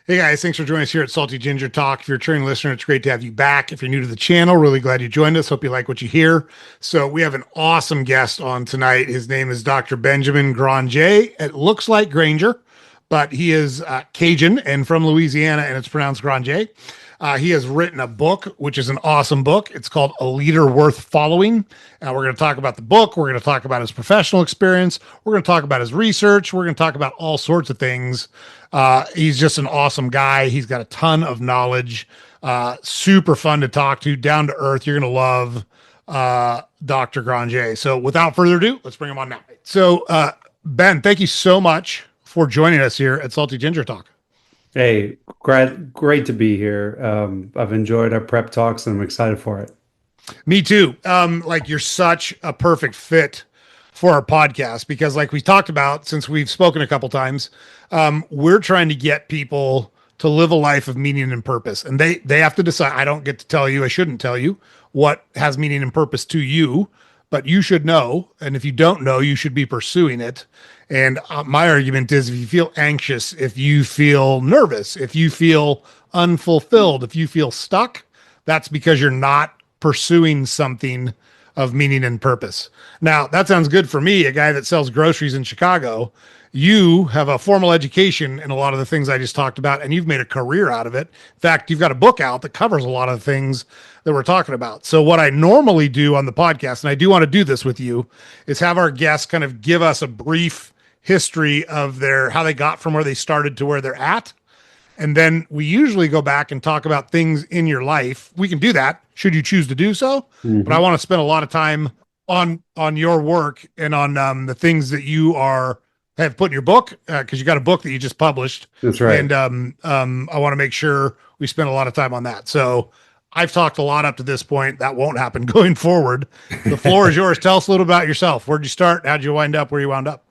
Hey guys, thanks for joining us here at Salty Ginger Talk. If you're a returning listener, it's great to have you back. If you're new to the channel, really glad you joined us. Hope you like what you hear. So we have an awesome guest on tonight. His name is Dr. Benjamin Granger. It looks like Granger, but he is Cajun and from Louisiana, and it's pronounced Granger. He has written a book, which is an awesome book. It's called A Leader Worth Following. We're going to talk about the book. We're going to talk about his professional experience. We're going to talk about his research. We're going to talk about all sorts of things. He's just an awesome guy. He's got a ton of knowledge. Super fun to talk to, down to earth. You're going to love Dr. Granger. So without further ado, let's bring him on now. So, Ben, thank you so much for joining us here at Salty Ginger Talk. Hey, great to be here. I've enjoyed our prep talks and I'm excited for it. Me too. Like you're such a perfect fit for our podcast because, like we talked about, since we've spoken a couple times, we're trying to get people to live a life of meaning and purpose, and they have to decide. I don't get to tell you. I shouldn't tell you what has meaning and purpose to you, but you should know. And if you don't know, you should be pursuing it. And my argument is, if you feel anxious, if you feel nervous, if you feel unfulfilled, if you feel stuck, that's because you're not pursuing something of meaning and purpose. Now, that sounds good for me, a guy that sells groceries in Chicago. You have a formal education in a lot of the things I just talked about, and you've made a career out of it. In fact, you've got a book out that covers a lot of the things that we're talking about. So what I normally do on the podcast, and I do want to do this with you, is have our guests kind of give us a brief history of how they got from where they started to where they're at. And then we usually go back and talk about things in your life. We can do that should you choose to do so. But I want to spend a lot of time on your work and on the things that you have put in your book, because you got a book that you just published. That's right. And I want to make sure we spend a lot of time on that. So I've talked a lot up to this point. That won't happen going forward. The floor is yours. Tell us a little about yourself. Where'd you start? How'd you wind up where you wound up?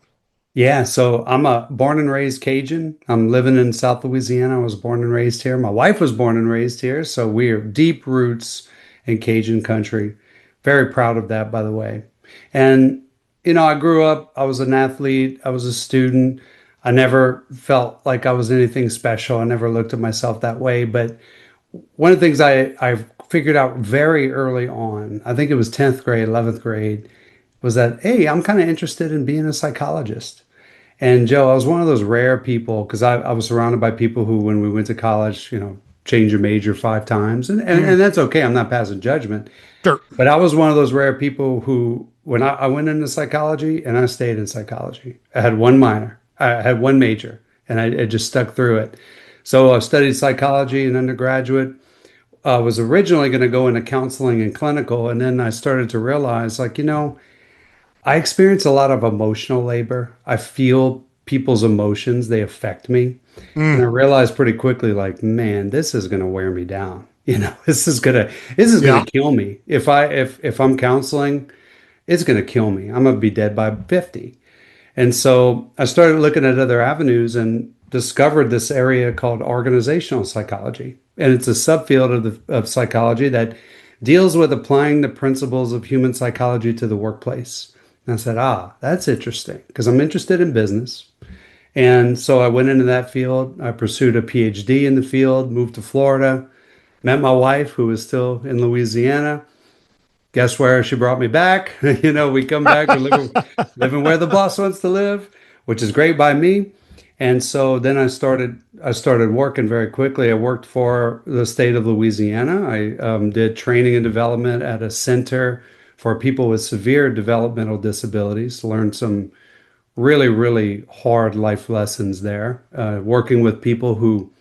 Yeah, so I'm a born and raised Cajun. I'm living in South Louisiana. I was born and raised here. My wife was born and raised here, so we are deep roots in Cajun country. Very proud of that, by the way. And I grew up, I was an athlete, I was a student. I never felt like I was anything special. I never looked at myself that way. But one of the things I figured out very early on, I think it was 10th grade, 11th grade, was that, hey, I'm kind of interested in being a psychologist. And Joe, I was one of those rare people because I was surrounded by people who, when we went to college, change your major 5 times. And that's okay. I'm not passing judgment. Sure. But I was one of those rare people who, when I went into psychology and I stayed in psychology, I had one major, and I just stuck through it. So I studied psychology in undergraduate. I was originally going to go into counseling and clinical. And then I started to realize, I experience a lot of emotional labor. I feel people's emotions, they affect me. And I realized pretty quickly, man, this is going to wear me down. This is going Yeah. to kill me. If I'm counseling, it's going to kill me. I'm going to be dead by 50. And so I started looking at other avenues and discovered this area called organizational psychology. And it's a subfield of psychology that deals with applying the principles of human psychology to the workplace. And I said, that's interesting because I'm interested in business. And so I went into that field. I pursued a PhD in the field, moved to Florida, met my wife, who is still in Louisiana. Guess where she brought me back? We come back, we're living where the boss wants to live, which is great by me. And so then I started working very quickly. I worked for the state of Louisiana. I did training and development at a center for people with severe developmental disabilities, learned some really, really hard life lessons there, working with people who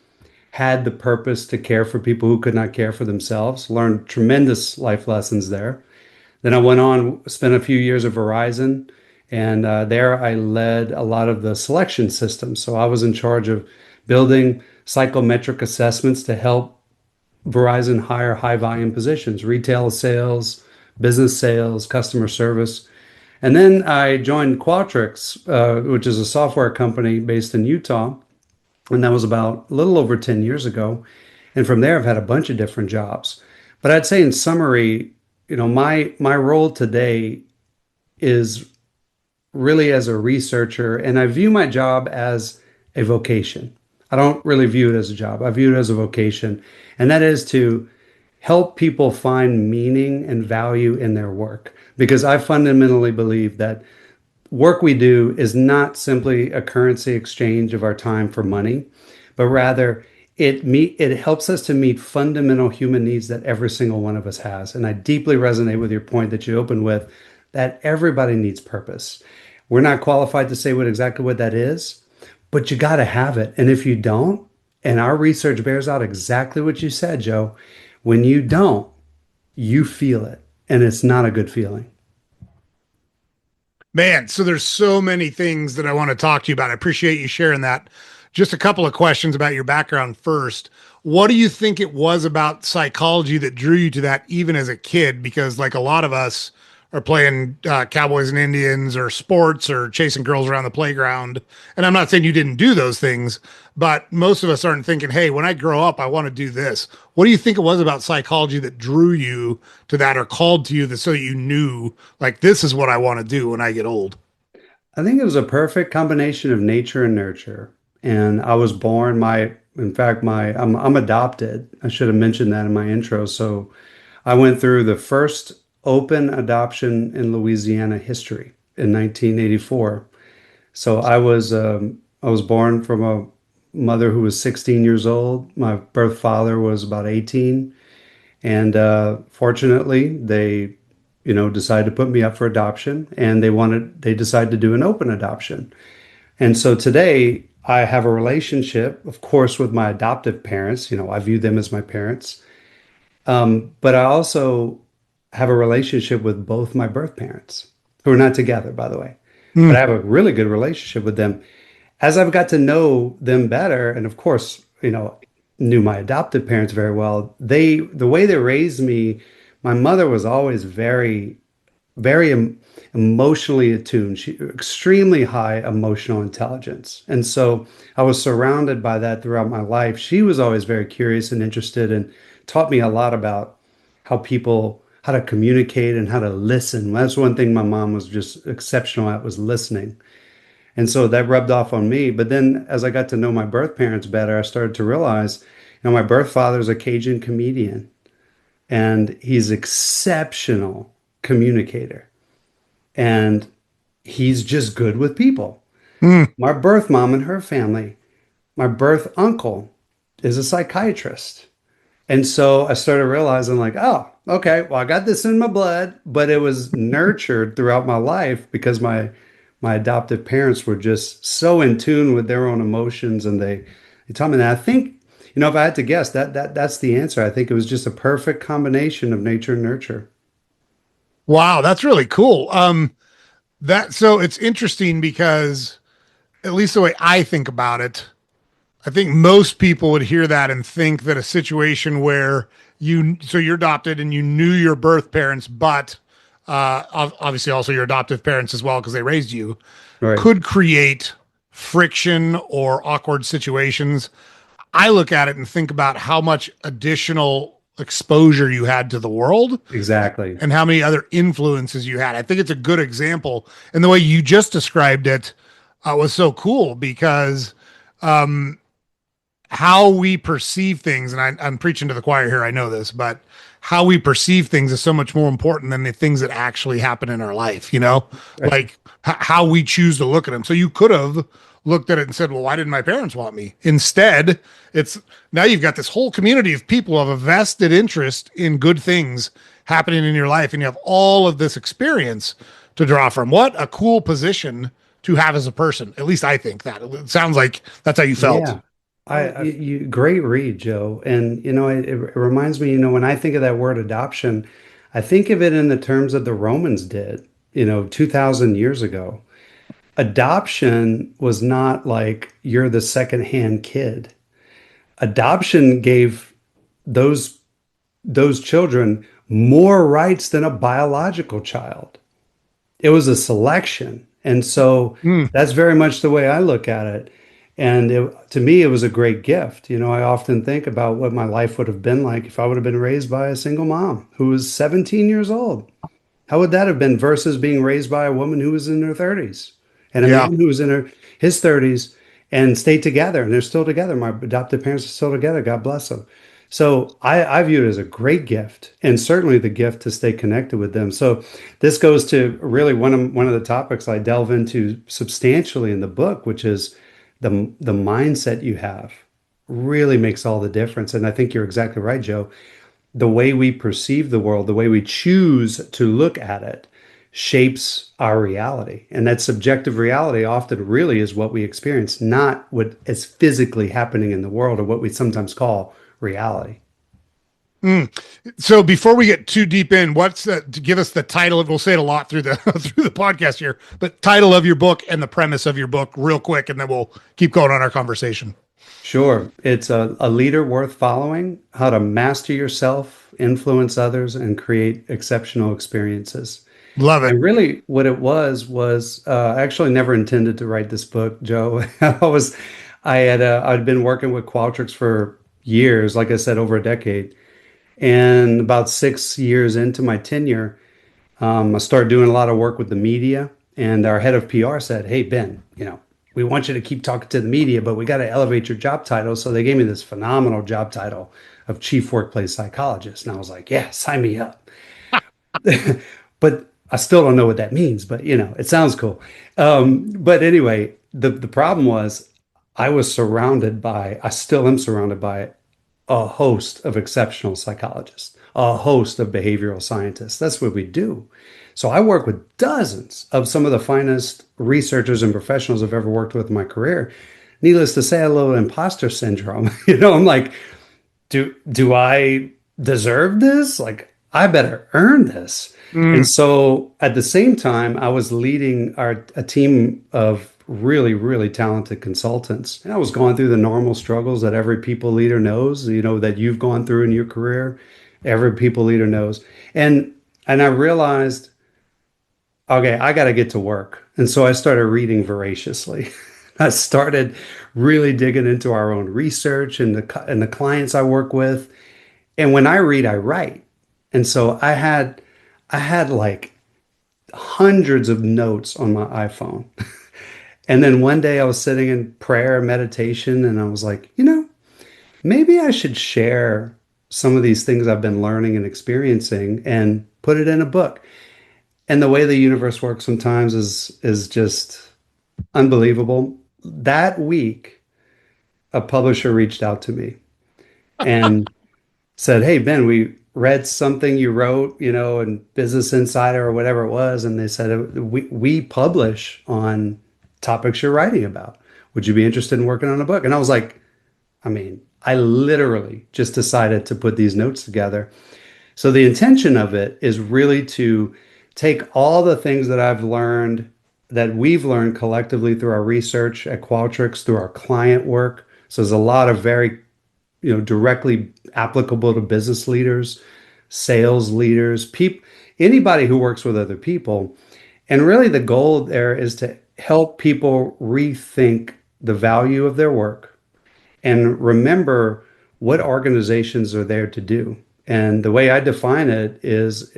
had the purpose to care for people who could not care for themselves, learned tremendous life lessons there. Then I went on, spent a few years at Verizon, and there I led a lot of the selection systems. So I was in charge of building psychometric assessments to help Verizon hire high volume positions, retail sales, business sales, customer service. And then I joined Qualtrics, which is a software company based in Utah. And that was about a little over 10 years ago. And from there, I've had a bunch of different jobs. But I'd say in summary, my role today is really as a researcher, and I view my job as a vocation. I don't really view it as a job. I view it as a vocation, and that is to help people find meaning and value in their work. Because I fundamentally believe that work we do is not simply a currency exchange of our time for money, but rather it helps us to meet fundamental human needs that every single one of us has. And I deeply resonate with your point that you opened with, that everybody needs purpose. We're not qualified to say exactly what that is, but you got to have it. And if you don't, and our research bears out exactly what you said, Joe, when you don't, you feel it, and it's not a good feeling. Man, so there's so many things that I want to talk to you about. I appreciate you sharing that. Just a couple of questions about your background first. What do you think it was about psychology that drew you to that even as a kid? Because like a lot of us are playing cowboys and Indians or sports or chasing girls around the playground. And I'm not saying you didn't do those things, but most of us aren't thinking, hey, when I grow up, I want to do this. What do you think it was about psychology that drew you to that or called to you that so you knew like this is what I want to do when I get old? I think it was a perfect combination of nature and nurture. And I was born, in fact, I'm adopted. I should have mentioned that in my intro. So I went through the first open adoption in Louisiana history in 1984. So I was born from a mother who was 16 years old. My birth father was about 18, and fortunately, they, decided to put me up for adoption, and they decided to do an open adoption. And so today, I have a relationship, of course, with my adoptive parents. I view them as my parents. But I also have a relationship with both my birth parents, who are not together, by the way. But I Hmm. have a really good relationship with them. As I've got to know them better, and of course, knew my adoptive parents very well, the way they raised me, my mother was always very emotionally attuned. She extremely high emotional intelligence. And so I was surrounded by that throughout my life. She was always very curious and interested and taught me a lot about how to communicate and how to listen. That's one thing my mom was just exceptional at, was listening. And so that rubbed off on me. But then as I got to know my birth parents better, I started to realize, my birth father's a Cajun comedian and he's exceptional communicator and he's just good with people. Hmm. My birth mom and her family, my birth uncle is a psychiatrist. And so I started realizing, like, oh, okay, well, I got this in my blood, but it was nurtured throughout my life because my adoptive parents were just so in tune with their own emotions, and they taught me that. I think, if I had to guess, that's the answer. I think it was just a perfect combination of nature and nurture. Wow, that's really cool. That so it's interesting because at least the way I think about it, I think most people would hear that and think that a situation where you're adopted and you knew your birth parents, but obviously also your adoptive parents as well because they raised you, Right. could create friction or awkward situations. I look at it and think about how much additional exposure you had to the world Exactly. and how many other influences you had. I think it's a good example. And the way you just described it was so cool because how we perceive things, and I'm preaching to the choir here, I know this, but how we perceive things is so much more important than the things that actually happen in our life, Right. like how we choose to look at them. So you could have looked at it and said, well, why didn't my parents want me? Instead, it's now you've got this whole community of people who have a vested interest in good things happening in your life, and you have all of this experience to draw from. What a cool position to have as a person. At least I think that. It sounds like that's how you felt. Yeah. Great read, Joe. And, it reminds me, when I think of that word adoption, I think of it in the terms that the Romans did, 2000 years ago. Adoption was not like you're the secondhand kid. Adoption gave those those children more rights than a biological child. It was a selection. And so Mm, that's very much the way I look at it. And to me, it was a great gift. I often think about what my life would have been like if I would have been raised by a single mom who was 17 years old. How would that have been versus being raised by a woman who was in her 30s and a yeah. man who was in his 30s and stayed together, and they're still together. My adopted parents are still together. God bless them. So I view it as a great gift, and certainly the gift to stay connected with them. So this goes to really one of the topics I delve into substantially in the book, which is the mindset you have really makes all the difference. And I think you're exactly right, Joe. The way we perceive the world, the way we choose to look at it, shapes our reality. And that subjective reality often really is what we experience, not what is physically happening in the world or what we sometimes call reality. So before we get too deep in, what's to give us the title of, we'll say it a lot through the through the podcast here, but title of your book and the premise of your book real quick, and then we'll keep going on our conversation. Sure. It's a leader worth following, how to master yourself, influence others, and create exceptional experiences. Love it. And really, what it was I actually never intended to write this book, Joe. I'd been working with Qualtrics for years, like I said, over a decade. And about 6 years into my tenure, I started doing a lot of work with the media. And our head of PR said, "Hey, Ben, we want you to keep talking to the media, but we got to elevate your job title." So they gave me this phenomenal job title of Chief Workplace Psychologist. And I was like, "Yeah, sign me up." But I still don't know what that means, but it sounds cool. But anyway, the problem was I still am surrounded by a host of exceptional psychologists, a host of behavioral scientists. That's what we do. So I work with dozens of some of the finest researchers and professionals I've ever worked with in my career. Needless to say, I have a little imposter syndrome. I'm like, do I deserve this? Like, I better earn this. And so at the same time, I was leading a team of really, really talented consultants. And I was going through the normal struggles that every people leader knows, that you've gone through in your career. Every people leader knows. And I realized, okay, I got to get to work. And so I started reading voraciously. I started really digging into our own research and the clients I work with. And when I read, I write. And so I had like hundreds of notes on my iPhone. And then one day I was sitting in prayer, meditation, and I was like, maybe I should share some of these things I've been learning and experiencing and put it in a book. And the way the universe works sometimes is just unbelievable. That week, a publisher reached out to me and said, "Hey, Ben, we read something you wrote, in Business Insider or whatever it was." And they said, we publish on topics you're writing about. Would you be interested in working on a book?" And I was like, I literally just decided to put these notes together. So the intention of it is really to take all the things that I've learned, that we've learned collectively through our research at Qualtrics, through our client work. So there's a lot of very, directly applicable to business leaders, sales leaders, anybody who works with other people. And really the goal there is to help people rethink the value of their work and remember what organizations are there to do. And the way I define it is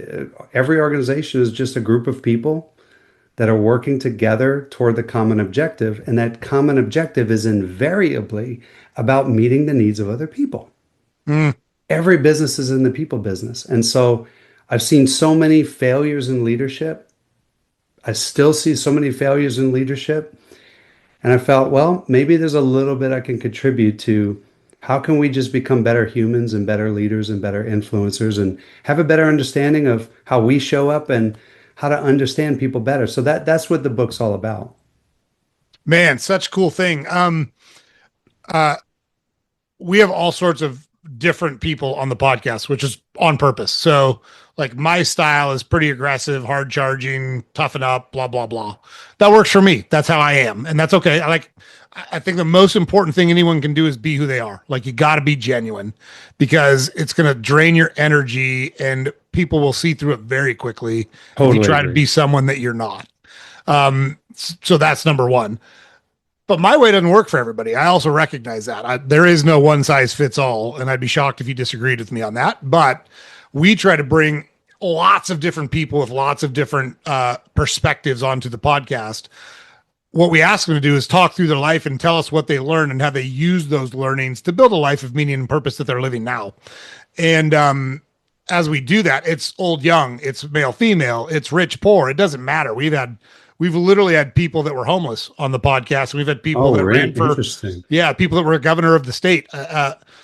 every organization is just a group of people that are working together toward the common objective. And that common objective is invariably about meeting the needs of other people. Every business is in the people business. And so I've seen so many failures in leadership. I still see so many failures in leadership. And I felt, well, maybe there's a little bit I can contribute to. How can we just become better humans and better leaders and better influencers and have a better understanding of how we show up and how to understand people better? So that's what the book's all about. Man, such a cool thing. We have all sorts of different people on the podcast, which is on purpose. So like my style is pretty aggressive, hard charging, toughen up, blah, blah, blah. That works for me. That's how I am. And that's okay. I think the most important thing anyone can do is be who they are. Like you got to be genuine because it's going to drain your energy and people will see through it very quickly if you try to be someone that you're not. So that's number one. But my way doesn't work for everybody. I also recognize that. There is no one size fits all, and I'd be shocked if you disagreed with me on that. But we try to bring lots of different people with lots of different perspectives onto the podcast. what we ask them to do is talk through their life and tell us what they learned and how they use those learnings to build a life of meaning and purpose that they're living now. And as we do that, it's old, young, it's male, female, it's rich, poor. It doesn't matter. We've literally had people that were homeless on the podcast. We've had people Oh, that ran for, interesting. yeah, people that were governor of the state.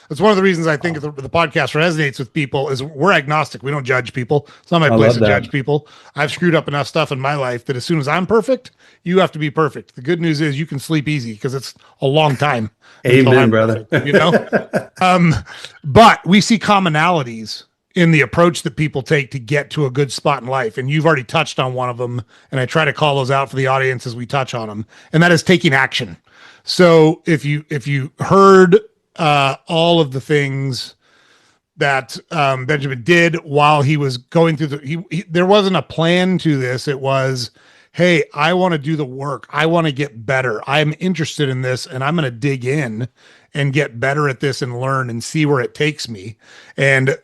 That's one of the reasons I think the podcast resonates with people is we're agnostic. We don't judge people. It's not my I place love to that. judge people. I've screwed up enough stuff in my life that as soon as I'm perfect, you have to be perfect. The good news is you can sleep easy because it's a long time until Amen, I'm brother. perfect, you know? But we see commonalities in the approach that people take to get to a good spot in life. And you've already touched on one of them. And I try to call those out for the audience as we touch on them. And that is taking action. So if you heard all of the things that Benjamin did while he was going through there wasn't a plan to this. It was, hey, I want to do the work. I want to get better. I'm interested in this and I'm going to dig in and get better at this and learn and see where it takes me. And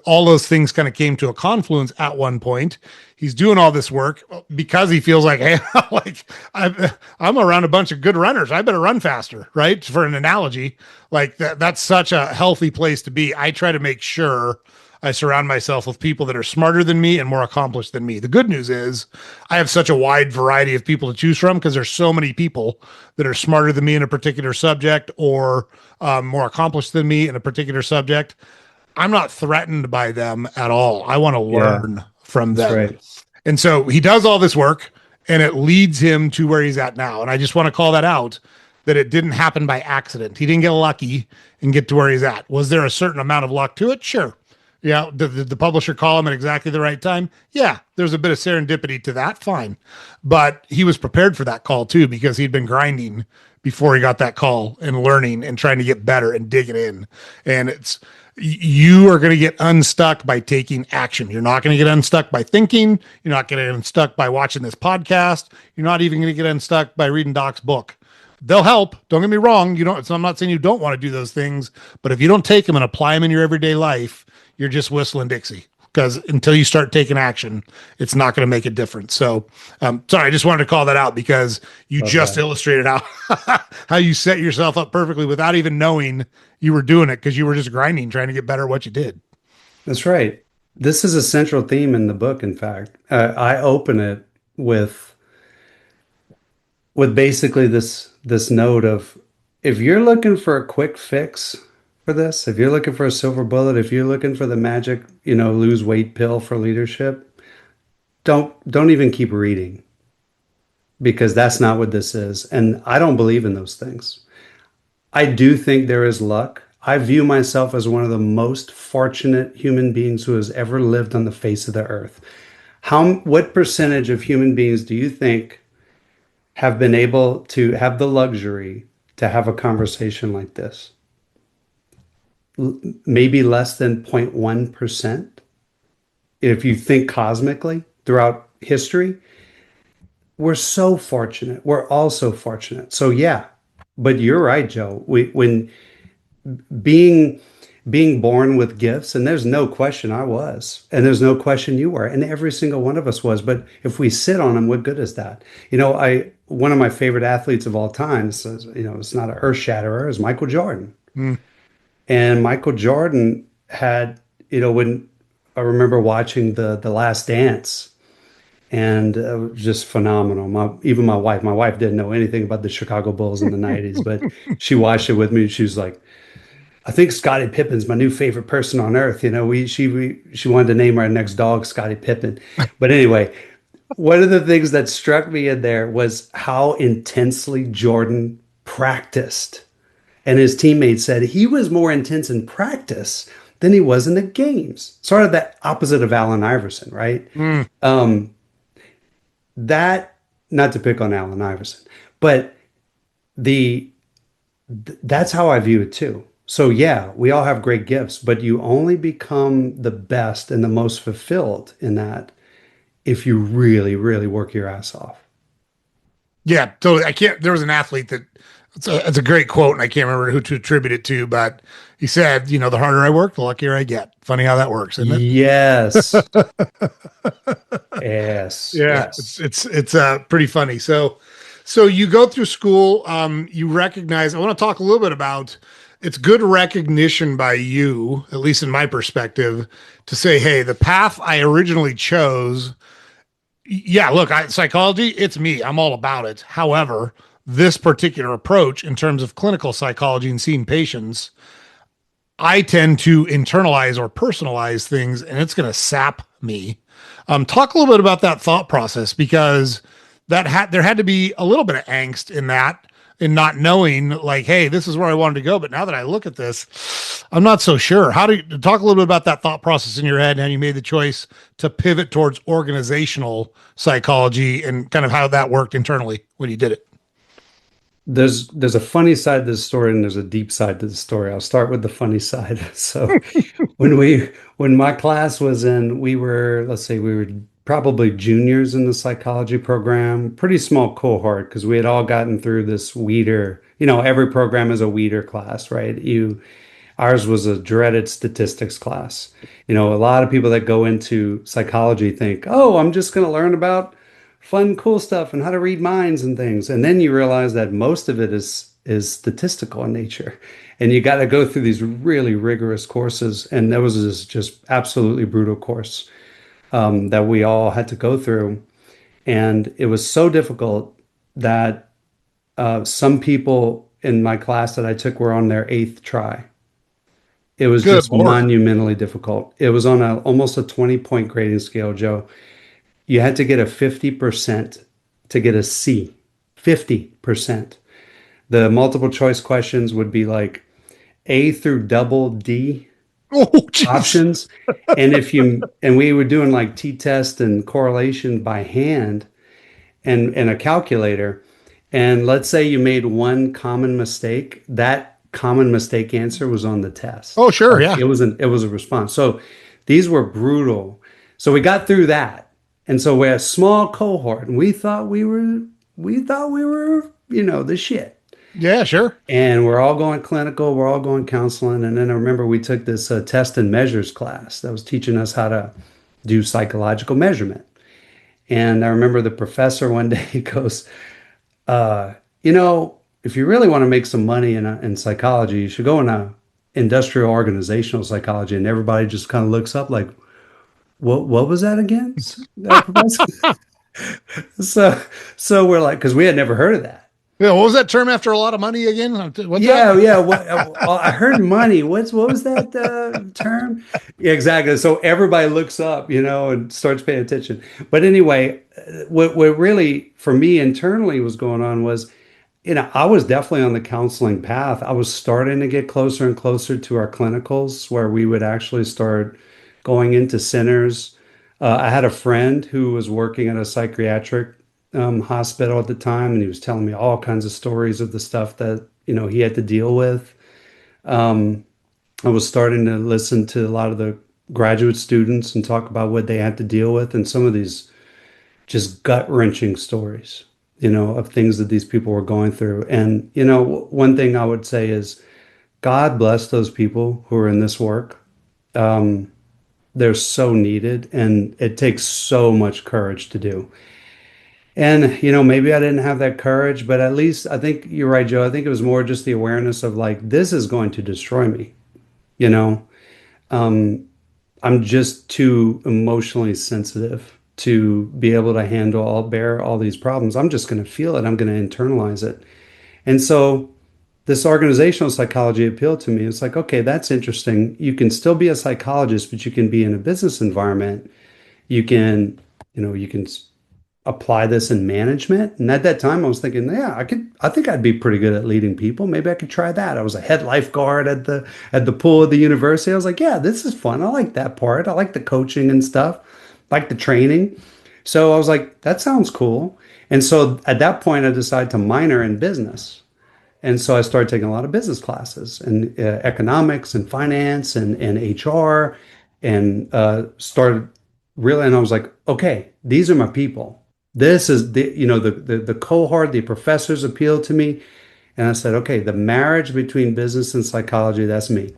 all those things kind of came to a confluence at one point. He's doing all this work because he feels like, hey, like I'm around a bunch of good runners. I better run faster, right? For an analogy, like that's such a healthy place to be. I try to make sure I surround myself with people that are smarter than me and more accomplished than me. The good news is I have such a wide variety of people to choose from because there's so many people that are smarter than me in a particular subject or more accomplished than me in a particular subject. I'm not threatened by them at all. I want to learn from That's them. right. And so he does all this work and it leads him to where he's at now. And I just want to call that out that it didn't happen by accident. He didn't get lucky and get to where he's at. Was there a certain amount of luck to it? Sure. Yeah. Did the publisher call him at exactly the right time? Yeah. There's a bit of serendipity to that. Fine. But he was prepared for that call too, because he'd been grinding before he got that call and learning and trying to get better and digging in. And you are going to get unstuck by taking action. You're not going to get unstuck by thinking. You're not going to get unstuck by watching this podcast. You're not even going to get unstuck by reading Doc's book. They'll help. Don't get me wrong. So I'm not saying you don't want to do those things, but if you don't take them and apply them in your everyday life, you're just whistling Dixie. Because until you start taking action, it's not going to make a difference. So, sorry, I just wanted to call that out because you just illustrated how you set yourself up perfectly without even knowing you were doing it because you were just grinding, trying to get better at what you did. That's right. This is a central theme in the book. In fact, I open it with basically this note of if you're looking for a quick fix for this, if you're looking for a silver bullet, if you're looking for the magic, lose weight pill for leadership, don't even keep reading because that's not what this is. And I don't believe in those things. I do think there is luck. I view myself as one of the most fortunate human beings who has ever lived on the face of the earth. What percentage of human beings do you think have been able to have the luxury to have a conversation like this? Maybe less than 0.1%. If you think cosmically throughout history, we're so fortunate. We're all so fortunate. So yeah, but you're right, Joe. When being born with gifts, and there's no question I was, and there's no question you were, and every single one of us was. But if we sit on them, what good is that? One of my favorite athletes of all time, it's not an earth shatterer, is Michael Jordan. Mm. And Michael Jordan had, when I remember watching the Last Dance, and just phenomenal. Even my wife didn't know anything about the Chicago Bulls in the 90s, but she watched it with me. She was like, I think Scottie Pippen's my new favorite person on earth. She wanted to name our next dog Scottie Pippen. But anyway, one of the things that struck me in there was how intensely Jordan practiced. And his teammates said he was more intense in practice than he was in the games. Sort of the opposite of Allen Iverson, right? Mm. That, not to pick on Allen Iverson, but that's how I view it too. So yeah, we all have great gifts, but you only become the best and the most fulfilled in that if you really, really work your ass off. Yeah, totally. There was an athlete that it's a great quote, and I can't remember who to attribute it to, but he said, the harder I work, the luckier I get. Funny how that works, isn't it? Yes. Yes. Yeah, yes. it's pretty funny. So So you go through school, you recognize, I want to talk a little bit about it's good recognition by you, at least in my perspective, to say, hey, the path I originally chose, yeah, look, psychology, it's me. I'm all about it. However, this particular approach in terms of clinical psychology and seeing patients, I tend to internalize or personalize things and it's going to sap me. Talk a little bit about that thought process because there had to be a little bit of angst in that in not knowing like, hey, this is where I wanted to go. But now that I look at this, I'm not so sure. How do you talk a little bit about that thought process in your head and how you made the choice to pivot towards organizational psychology and kind of how that worked internally when you did it? There's a funny side to the story and there's a deep side to the story. I'll start with the funny side. So when my class was in, we were, let's say we were probably juniors in the psychology program, pretty small cohort because we had all gotten through this weeder, every program is a weeder class, right? Ours was a dreaded statistics class. A lot of people that go into psychology think, oh, I'm just going to learn about fun, cool stuff and how to read minds and things. And then you realize that most of it is statistical in nature. And you got to go through these really rigorous courses. And that was just absolutely brutal course that we all had to go through. And it was so difficult that some people in my class that I took were on their eighth try. It was Good just Lord. monumentally difficult. It was on almost a 20-point grading scale, Joe. You had to get a 50% to get a C. 50%. The multiple choice questions would be like A through double D Oh, jeez. options. And we were doing like t-test and correlation by hand and a calculator. And let's say you made one common mistake, that common mistake answer was on the test. Oh, sure. Like Yeah. it was a response. So these were brutal. So we got through that. And so we're a small cohort and we thought we were, the shit. Yeah, sure. And we're all going clinical, we're all going counseling. And then I remember we took this test and measures class that was teaching us how to do psychological measurement. And I remember the professor one day goes, uh, if you really want to make some money in psychology, you should go into industrial organizational psychology. And everybody just kind of looks up like, what was that again? Professor? So, so we're like, because we had never heard of that. Yeah, what was that term after a lot of money again? What's that? Yeah, yeah. I heard money. What was that term? Yeah, exactly. So everybody looks up, and starts paying attention. But anyway, what really for me internally was going on was, I was definitely on the counseling path. I was starting to get closer and closer to our clinicals where we would actually start going into centers. I had a friend who was working at a psychiatric hospital at the time, and he was telling me all kinds of stories of the stuff that he had to deal with. Um, I was starting to listen to a lot of the graduate students and talk about what they had to deal with, and some of these just gut-wrenching stories, of things that these people were going through. And one thing I would say is, God bless those people who are in this work. They're so needed, and it takes so much courage to do. And, maybe I didn't have that courage, but at least I think you're right, Joe. I think it was more just the awareness of like, this is going to destroy me. You know, um, I'm just too emotionally sensitive to be able to bear all these problems. I'm just going to feel it. I'm going to internalize it. And so this organizational psychology appealed to me. It's like, okay, that's interesting. You can still be a psychologist, but you can be in a business environment. You can, you can apply this in management. And at that time I was thinking, yeah, I think I'd be pretty good at leading people. Maybe I could try that. I was a head lifeguard at the pool of the university. I was like, yeah, this is fun. I like that part. I like the coaching and stuff, like the training. So I was like, that sounds cool. And so at that point I decided to minor in business. And so I started taking a lot of business classes and economics and finance and HR and started really, and I was like, okay, these are my people. This is the cohort, the professors appealed to me. And I said, okay, the marriage between business and psychology, that's me.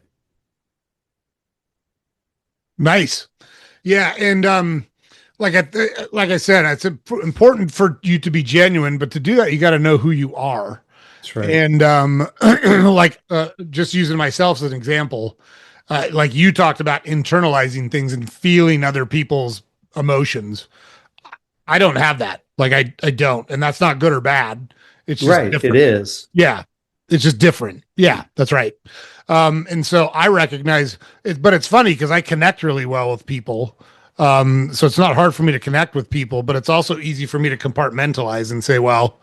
Nice. Yeah, and like I said, it's important for you to be genuine, but to do that, you got to know who you are. That's right. And just using myself as an example, like you talked about internalizing things and feeling other people's emotions. I don't have that. Like I don't, and that's not good or bad. It's just Right. It different. is. Yeah, it's just different. Yeah, that's right. And so I recognize it, but it's funny because I connect really well with people. So it's not hard for me to connect with people, but it's also easy for me to compartmentalize and say, well,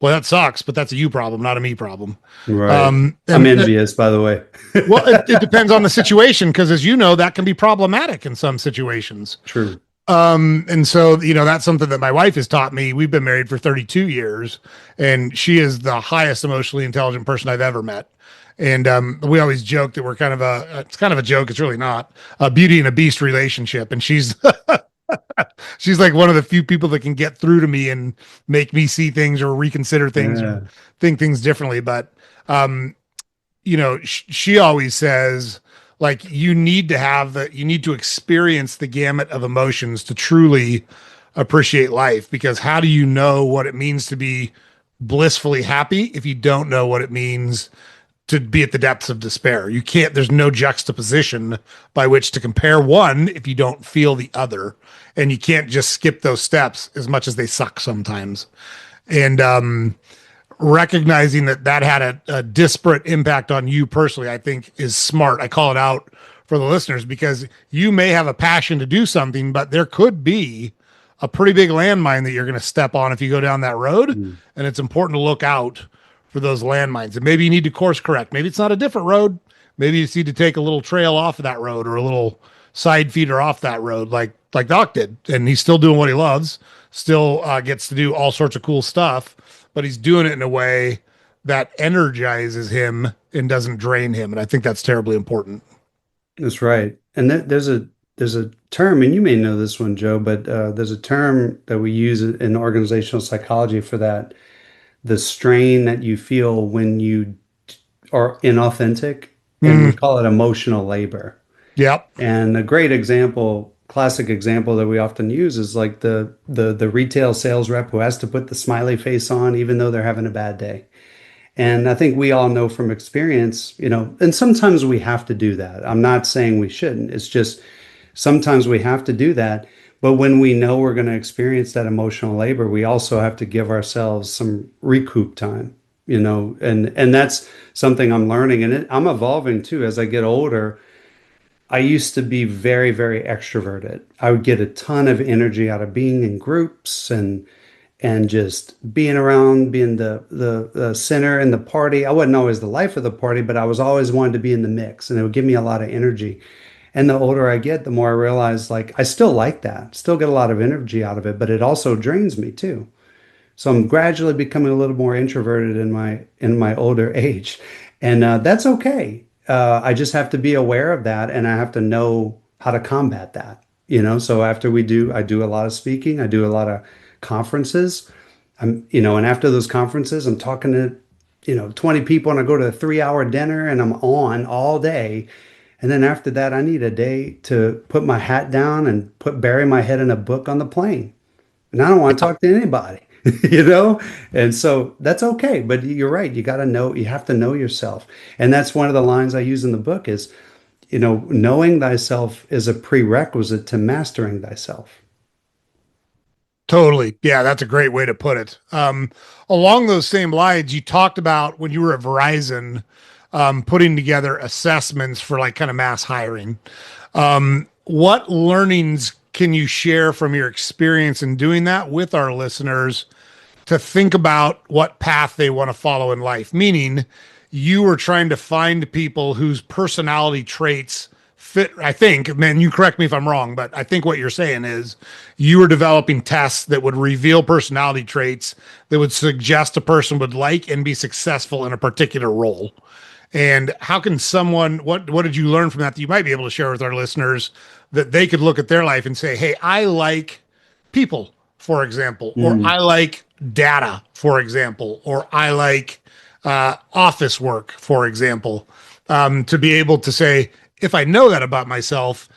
that sucks, but that's a you problem, not a me problem. Right. I'm And envious, by the way. well, it depends on the situation because, as you know, that can be problematic in some situations. True. And so, that's something that my wife has taught me. We've been married for 32 years, and she is the highest emotionally intelligent person I've ever met. And we always joke that we're it's kind of a joke. It's really not a Beauty and a Beast relationship. And she's she's like one of the few people that can get through to me and make me see things or reconsider things Yeah. or think things differently. But um, she always says, like, you need to experience the gamut of emotions to truly appreciate life, because how do you know what it means to be blissfully happy if you don't know what it means to be at the depths of despair? You can't, there's no juxtaposition by which to compare one if you don't feel the other. And you can't just skip those steps, as much as they suck sometimes. And recognizing that had a disparate impact on you personally, I think is smart. I call it out for the listeners because you may have a passion to do something, but there could be a pretty big landmine that you're going to step on if you go down that road. Mm. And it's important to look out for those landmines. And maybe you need to course correct. Maybe it's not a different road. Maybe you just need to take a little trail off of that road, or a little side feeder off that road, like Doc did. And he's still doing what he loves, still gets to do all sorts of cool stuff, but he's doing it in a way that energizes him and doesn't drain him. And I think that's terribly important. That's right. And there's a term, and you may know this one, Joe, but there's a term that we use in organizational psychology for that. The strain that you feel when you are inauthentic, and we Mm, call it emotional labor. yep. And a great example, classic example that we often use is like the retail sales rep who has to put the smiley face on even though they're having a bad day. And I think we all know from experience, and sometimes we have to do that. I'm not saying we shouldn't. It's just sometimes we have to do that. But when we know we're going to experience that emotional labor, we also have to give ourselves some recoup time, and that's something I'm learning. And I'm evolving too as I get older. I used to be very, very extroverted. I would get a ton of energy out of being in groups and just being around, being the center in the party. I wasn't always the life of the party, but I was always wanted to be in the mix, and it would give me a lot of energy. And the older I get, the more I realize like I still like that, still get a lot of energy out of it, but it also drains me too. So I'm gradually becoming a little more introverted in my older age, and that's okay. I just have to be aware of that, and I have to know how to combat that. So I do a lot of speaking, I do a lot of conferences. And after those conferences, I'm talking to 20 people, and I go to a 3-hour dinner, and I'm on all day. And then after that, I need a day to put my hat down and bury my head in a book on the plane. And I don't want to talk to anybody, you know? And so that's okay. But you're right. You have to know yourself. And that's one of the lines I use in the book is, knowing thyself is a prerequisite to mastering thyself. Totally. Yeah, that's a great way to put it. Along those same lines, you talked about when you were at Verizon, putting together assessments for like kind of mass hiring. What learnings can you share from your experience in doing that with our listeners to think about what path they want to follow in life? Meaning, you were trying to find people whose personality traits fit. I think, man, you correct me if I'm wrong, but I think what you're saying is you were developing tests that would reveal personality traits that would suggest a person would like and be successful in a particular role. And how can someone, what did you learn from that you might be able to share with our listeners that they could look at their life and say, hey, I like people, for example, or Mm. I like data, for example, or I like office work, for example, to be able to say, if I know that about myself,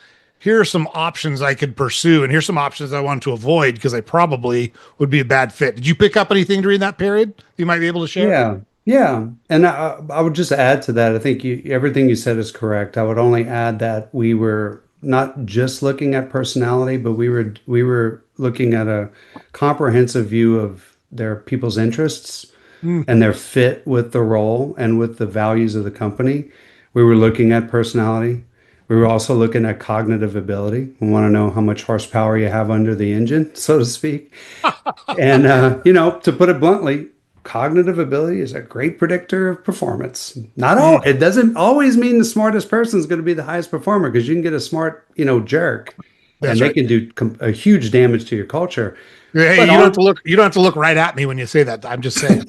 here are some options I could pursue, and here's some options I want to avoid because I probably would be a bad fit. Did you pick up anything during that period you might be able to share? Yeah, yeah. And I would just add to that. I think everything you said is correct. I would only add that we were not just looking at personality, but we were looking at a comprehensive view of their people's interests Mm. and their fit with the role and with the values of the company. We were looking at personality. We were also looking at cognitive ability. We want to know how much horsepower you have under the engine, so to speak. And, to put it bluntly, cognitive ability is a great predictor of performance. Not all, Mm. it doesn't always mean the smartest person is going to be the highest performer because you can get a smart, jerk and That's they right. can do a huge damage to your culture. Hey, But you don't have on, to look. You don't have to look right at me when you say that. I'm just saying.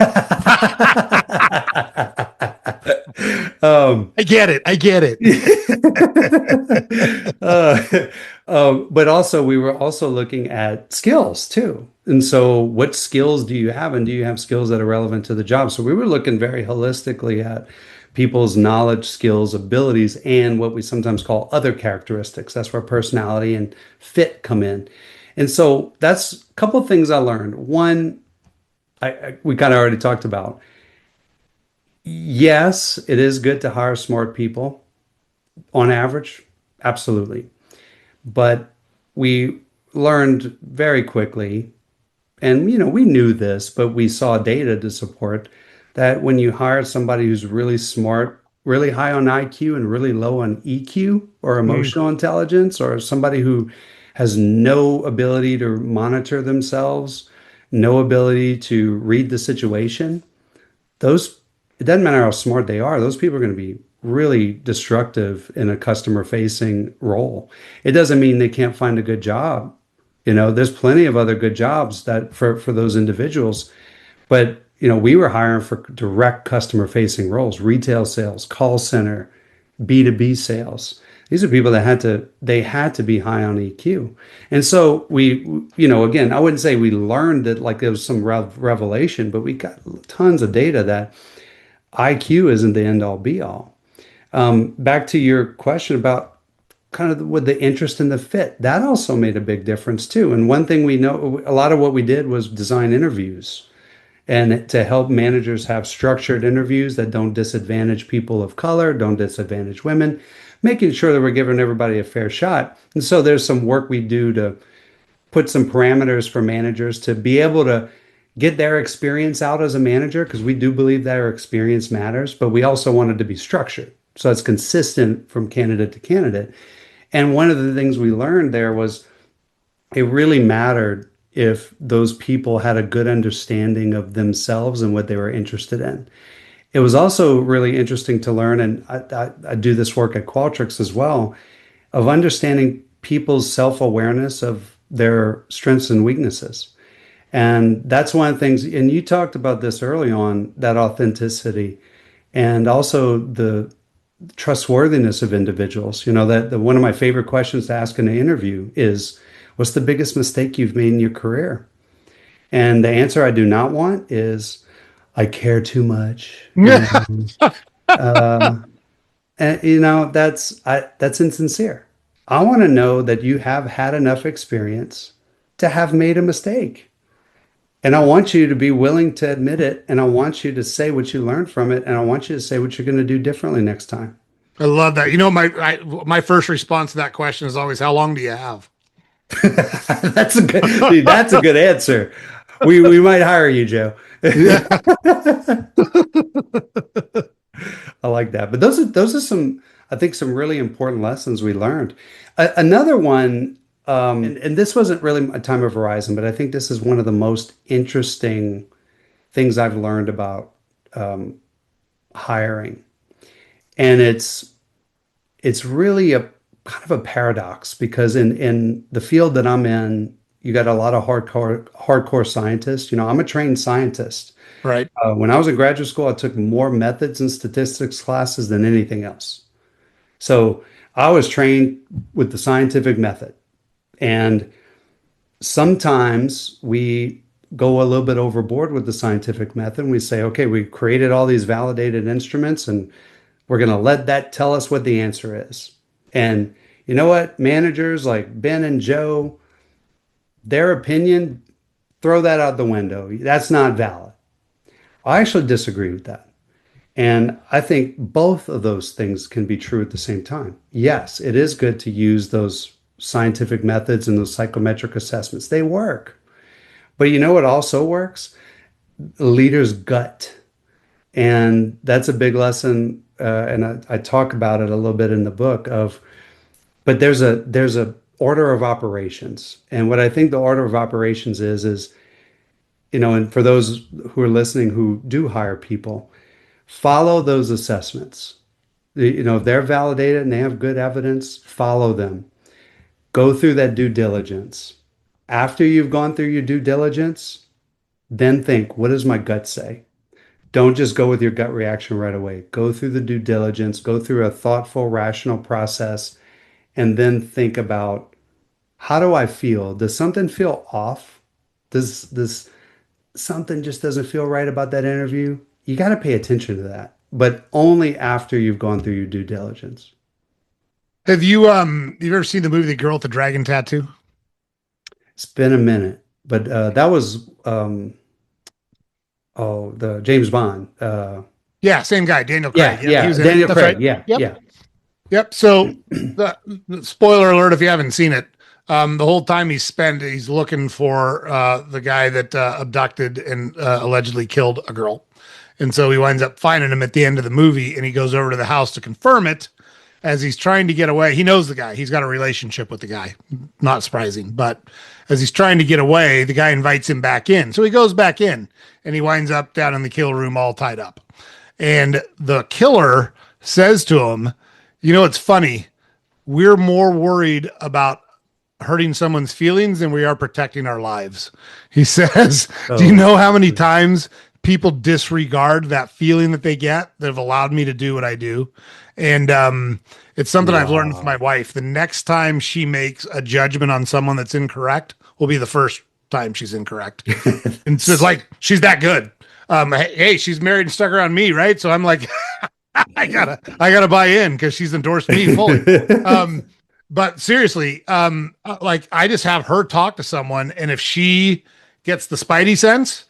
um, I get it. I get it. uh, but also we were also looking at skills too. And so what skills do you have and do you have skills that are relevant to the job? So we were looking very holistically at people's knowledge, skills, abilities, and what we sometimes call other characteristics. That's where personality and fit come in. And so that's a couple of things I learned. One, we kind of already talked about. Yes, it is good to hire smart people on average, absolutely. But we learned very quickly, and we knew this, but we saw data to support that when you hire somebody who's really smart, really high on IQ and really low on EQ or Mm. emotional intelligence, or somebody who has no ability to monitor themselves, no ability to read the situation, those it doesn't matter how smart they are, those people are going to be really destructive in a customer facing role. It doesn't mean they can't find a good job. There's plenty of other good jobs that for those individuals, but we were hiring for direct customer facing roles, retail sales, call center, B2B sales. These are people that had to be high on EQ. And so again, I wouldn't say we learned it like there was some revelation, but we got tons of data that IQ isn't the end all be all. Back to your question about kind of with the interest in the fit, that also made a big difference too. And one thing we know, a lot of what we did was design interviews and to help managers have structured interviews that don't disadvantage people of color, don't disadvantage women, making sure that we're giving everybody a fair shot. And so there's some work we do to put some parameters for managers to be able to get their experience out as a manager, because we do believe that our experience matters, but we also want it to be structured so it's consistent from candidate to candidate. And one of the things we learned there was it really mattered if those people had a good understanding of themselves and what they were interested in. It was also really interesting to learn, and I do this work at Qualtrics as well, of understanding people's self-awareness of their strengths and weaknesses. And that's one of the things, and you talked about this early on, that authenticity and also the trustworthiness of individuals. That one of my favorite questions to ask in an interview is, what's the biggest mistake you've made in your career? And the answer I do not want is, I care too much. Uh, and that's insincere. I want to know that you have had enough experience to have made a mistake. And I want you to be willing to admit it. And I want you to say what you learned from it. And I want you to say what you're going to do differently next time. I love that. My first response to that question is always, "How long do you have?" That's a good answer. We might hire you, Joe. Yeah. I like that. But those are some, I think, some really important lessons we learned. Another one, and this wasn't really a time of horizon, but I think this is one of the most interesting things I've learned about hiring. And it's really a kind of a paradox because in the field that I'm in, you got a lot of hardcore scientists. I'm a trained scientist. Right. When I was in graduate school, I took more methods and statistics classes than anything else. So I was trained with the scientific method. And sometimes we go a little bit overboard with the scientific method. And we say, okay, we created all these validated instruments and we're going to let that tell us what the answer is. And, You know what? Managers like Ben and Joe, their opinion, throw that out the window. That's not valid. I actually disagree with that. And I think both of those things can be true at the same time. Yes, it is good to use those scientific methods and those psychometric assessments. They work. But you know what also works? A leader's gut. And that's a big lesson. And I talk about it a little bit in the book of, but there's a order of operations. And what I think the order of operations is, and for those who are listening who do hire people, follow those assessments. If they're validated and they have good evidence, follow them. Go through that due diligence. After you've gone through your due diligence, then think, what does my gut say? Don't just go with your gut reaction right away. Go through the due diligence, go through a thoughtful, rational process, and then think about, how do I feel? Does something feel off? Does something just doesn't feel right about that interview? You got to pay attention to that, but only after you've gone through your due diligence. Have you ever seen the movie The Girl with the Dragon Tattoo? It's been a minute, but that was the James Bond. Yeah, same guy, Daniel Yeah, Craig. Yeah, he yeah, was in it. Daniel That's Craig. right. Yeah, Yep. yeah. Yep. So, the spoiler alert if you haven't seen it, the whole time he's looking for the guy that abducted and allegedly killed a girl. And so he winds up finding him at the end of the movie, and he goes over to the house to confirm it. As he's trying to get away, he knows the guy. He's got a relationship with the guy. Not surprising. But as he's trying to get away, the guy invites him back in. So he goes back in, and he winds up down in the kill room all tied up. And the killer says to him, it's funny. We're more worried about hurting someone's feelings than we are protecting our lives. He says, do you know how many times people disregard that feeling that they get that have allowed me to do what I do? And it's something I've learned from my wife. The next time she makes a judgment on someone that's incorrect will be the first time she's incorrect. And so it's like, she's that good. Hey, she's married and stuck around me, right? So I'm like, I gotta buy in because she's endorsed me fully. But seriously, like I just have her talk to someone, and if she gets the spidey sense,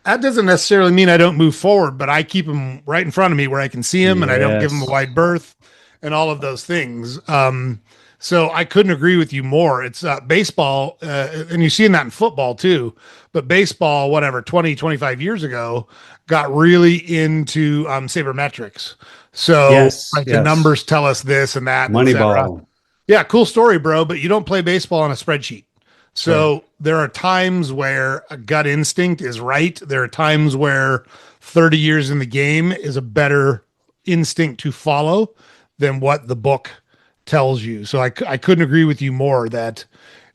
that doesn't necessarily mean I don't move forward, but I keep him right in front of me where I can see him, and I don't give him a wide berth and all of those things. So I couldn't agree with you more. It's baseball, and you're seeing that in football too, but baseball, whatever, 20, 25 years ago, got really into sabermetrics. So like the numbers tell us this and that, Moneyball. Yeah, cool story, bro, but you don't play baseball on a spreadsheet. So there are times where a gut instinct is right. There are times where 30 years in the game is a better instinct to follow than what the book tells you. So I couldn't agree with you more that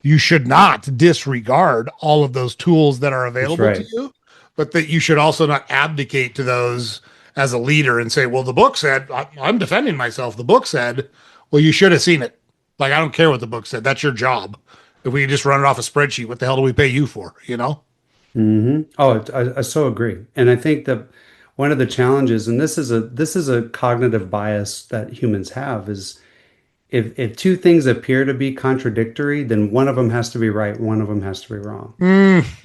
you should not disregard all of those tools that are available to you, but that you should also not abdicate to those as a leader and say, well, the book said, I'm defending myself. The book said, well, you should have seen it. Like, I don't care what the book said. That's your job. If we just run it off a spreadsheet, what the hell do we pay you for? Mm-hmm. Oh, I so agree. And I think that one of the challenges, and this is a cognitive bias that humans have, is if two things appear to be contradictory, then one of them has to be right, one of them has to be wrong.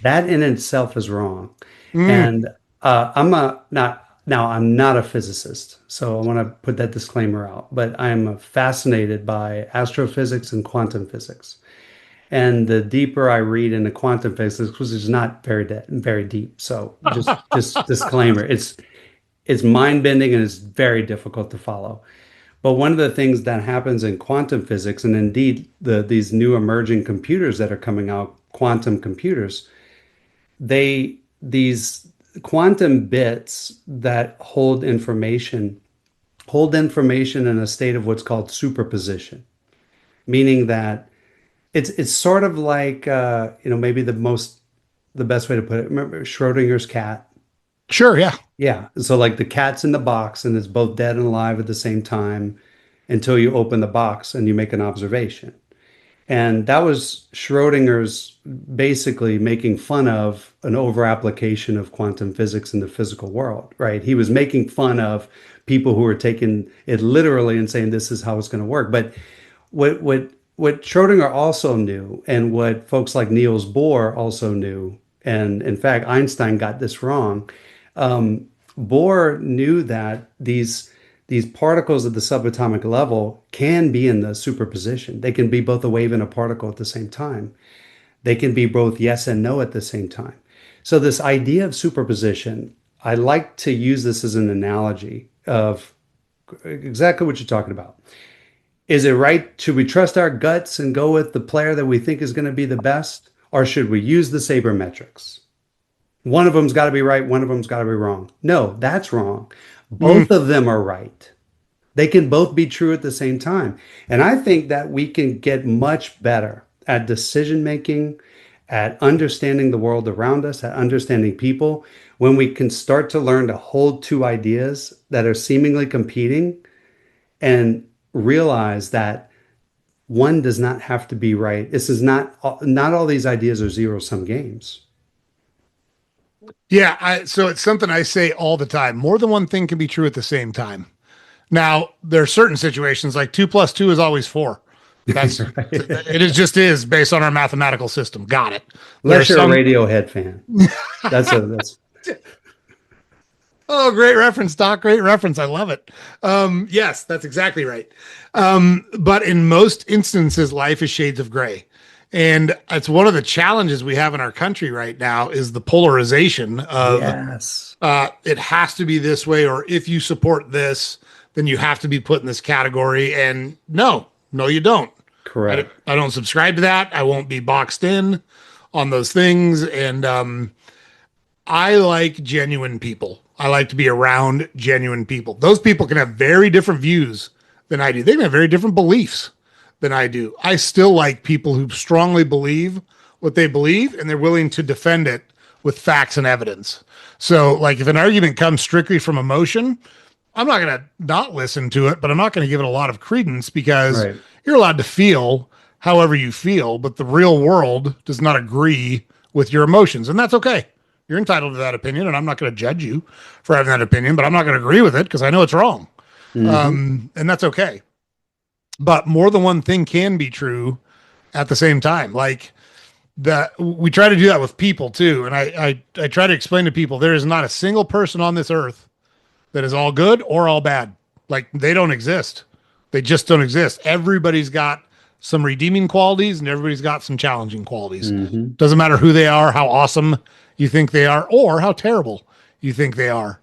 That in itself is wrong. And I'm not a physicist, so I want to put that disclaimer out, but I'm fascinated by astrophysics and quantum physics. And the deeper I read into quantum physics, because it's not very deep, so just disclaimer, it's mind-bending and it's very difficult to follow. But one of the things that happens in quantum physics, and indeed these new emerging computers that are coming out, quantum computers, these quantum bits that hold information in a state of what's called superposition, meaning that it's sort of like maybe the best way to put it. Remember Schrodinger's cat? Sure, yeah. Yeah. So like the cat's in the box and it's both dead and alive at the same time until you open the box and you make an observation. And that was Schrodinger's basically making fun of an over application of quantum physics in the physical world, right? He was making fun of people who were taking it literally and saying this is how it's going to work. But what Schrodinger also knew, and what folks like Niels Bohr also knew, and in fact Einstein got this wrong. Bohr knew that these particles at the subatomic level can be in the superposition. They can be both a wave and a particle at the same time. They can be both yes and no at the same time. So this idea of superposition, I like to use this as an analogy of exactly what you're talking about. Is it right? Should we trust our guts and go with the player that we think is going to be the best? Or should we use the sabermetrics? One of them's got to be right, one of them's got to be wrong. No, that's wrong. Mm. Both of them are right. They can both be true at the same time. And I think that we can get much better at decision making, at understanding the world around us, at understanding people, when we can start to learn to hold two ideas that are seemingly competing and realize that one does not have to be right. This is not all these ideas are zero sum games. Yeah, so it's something I say all the time. More than one thing can be true at the same time. Now, there are certain situations like 2 + 2 is always 4. That's Right. it is just is based on our mathematical system. Got it. There are Unless you're a some Radiohead fan. That's Oh, great reference, Doc. Great reference. I love it. Yes, that's exactly right. But in most instances, life is shades of gray. And it's one of the challenges we have in our country right now is the polarization of yes. it has to be this way, or if you support this, then you have to be put in this category. And no, you don't. Correct. I don't subscribe to that. I won't be boxed in on those things. And I like genuine people. I like to be around genuine people. Those people can have very different views than I do. They can have very different beliefs than I do. I still like people who strongly believe what they believe and they're willing to defend it with facts and evidence. So, like, if an argument comes strictly from emotion, I'm not going to not listen to it, but I'm not going to give it a lot of credence because Right. you're allowed to feel however you feel, but the real world does not agree with your emotions. And that's okay. You're entitled to that opinion, and I'm not going to judge you for having that opinion, but I'm not going to agree with it because I know it's wrong. Hmm. And that's okay. But more than one thing can be true at the same time. Like we try to do that with people too. And I try to explain to people there is not a single person on this earth that is all good or all bad. Like they don't exist. They just don't exist. Everybody's got some redeeming qualities and everybody's got some challenging qualities. Hmm. Doesn't matter who they are, how awesome you think they are, or how terrible you think they are.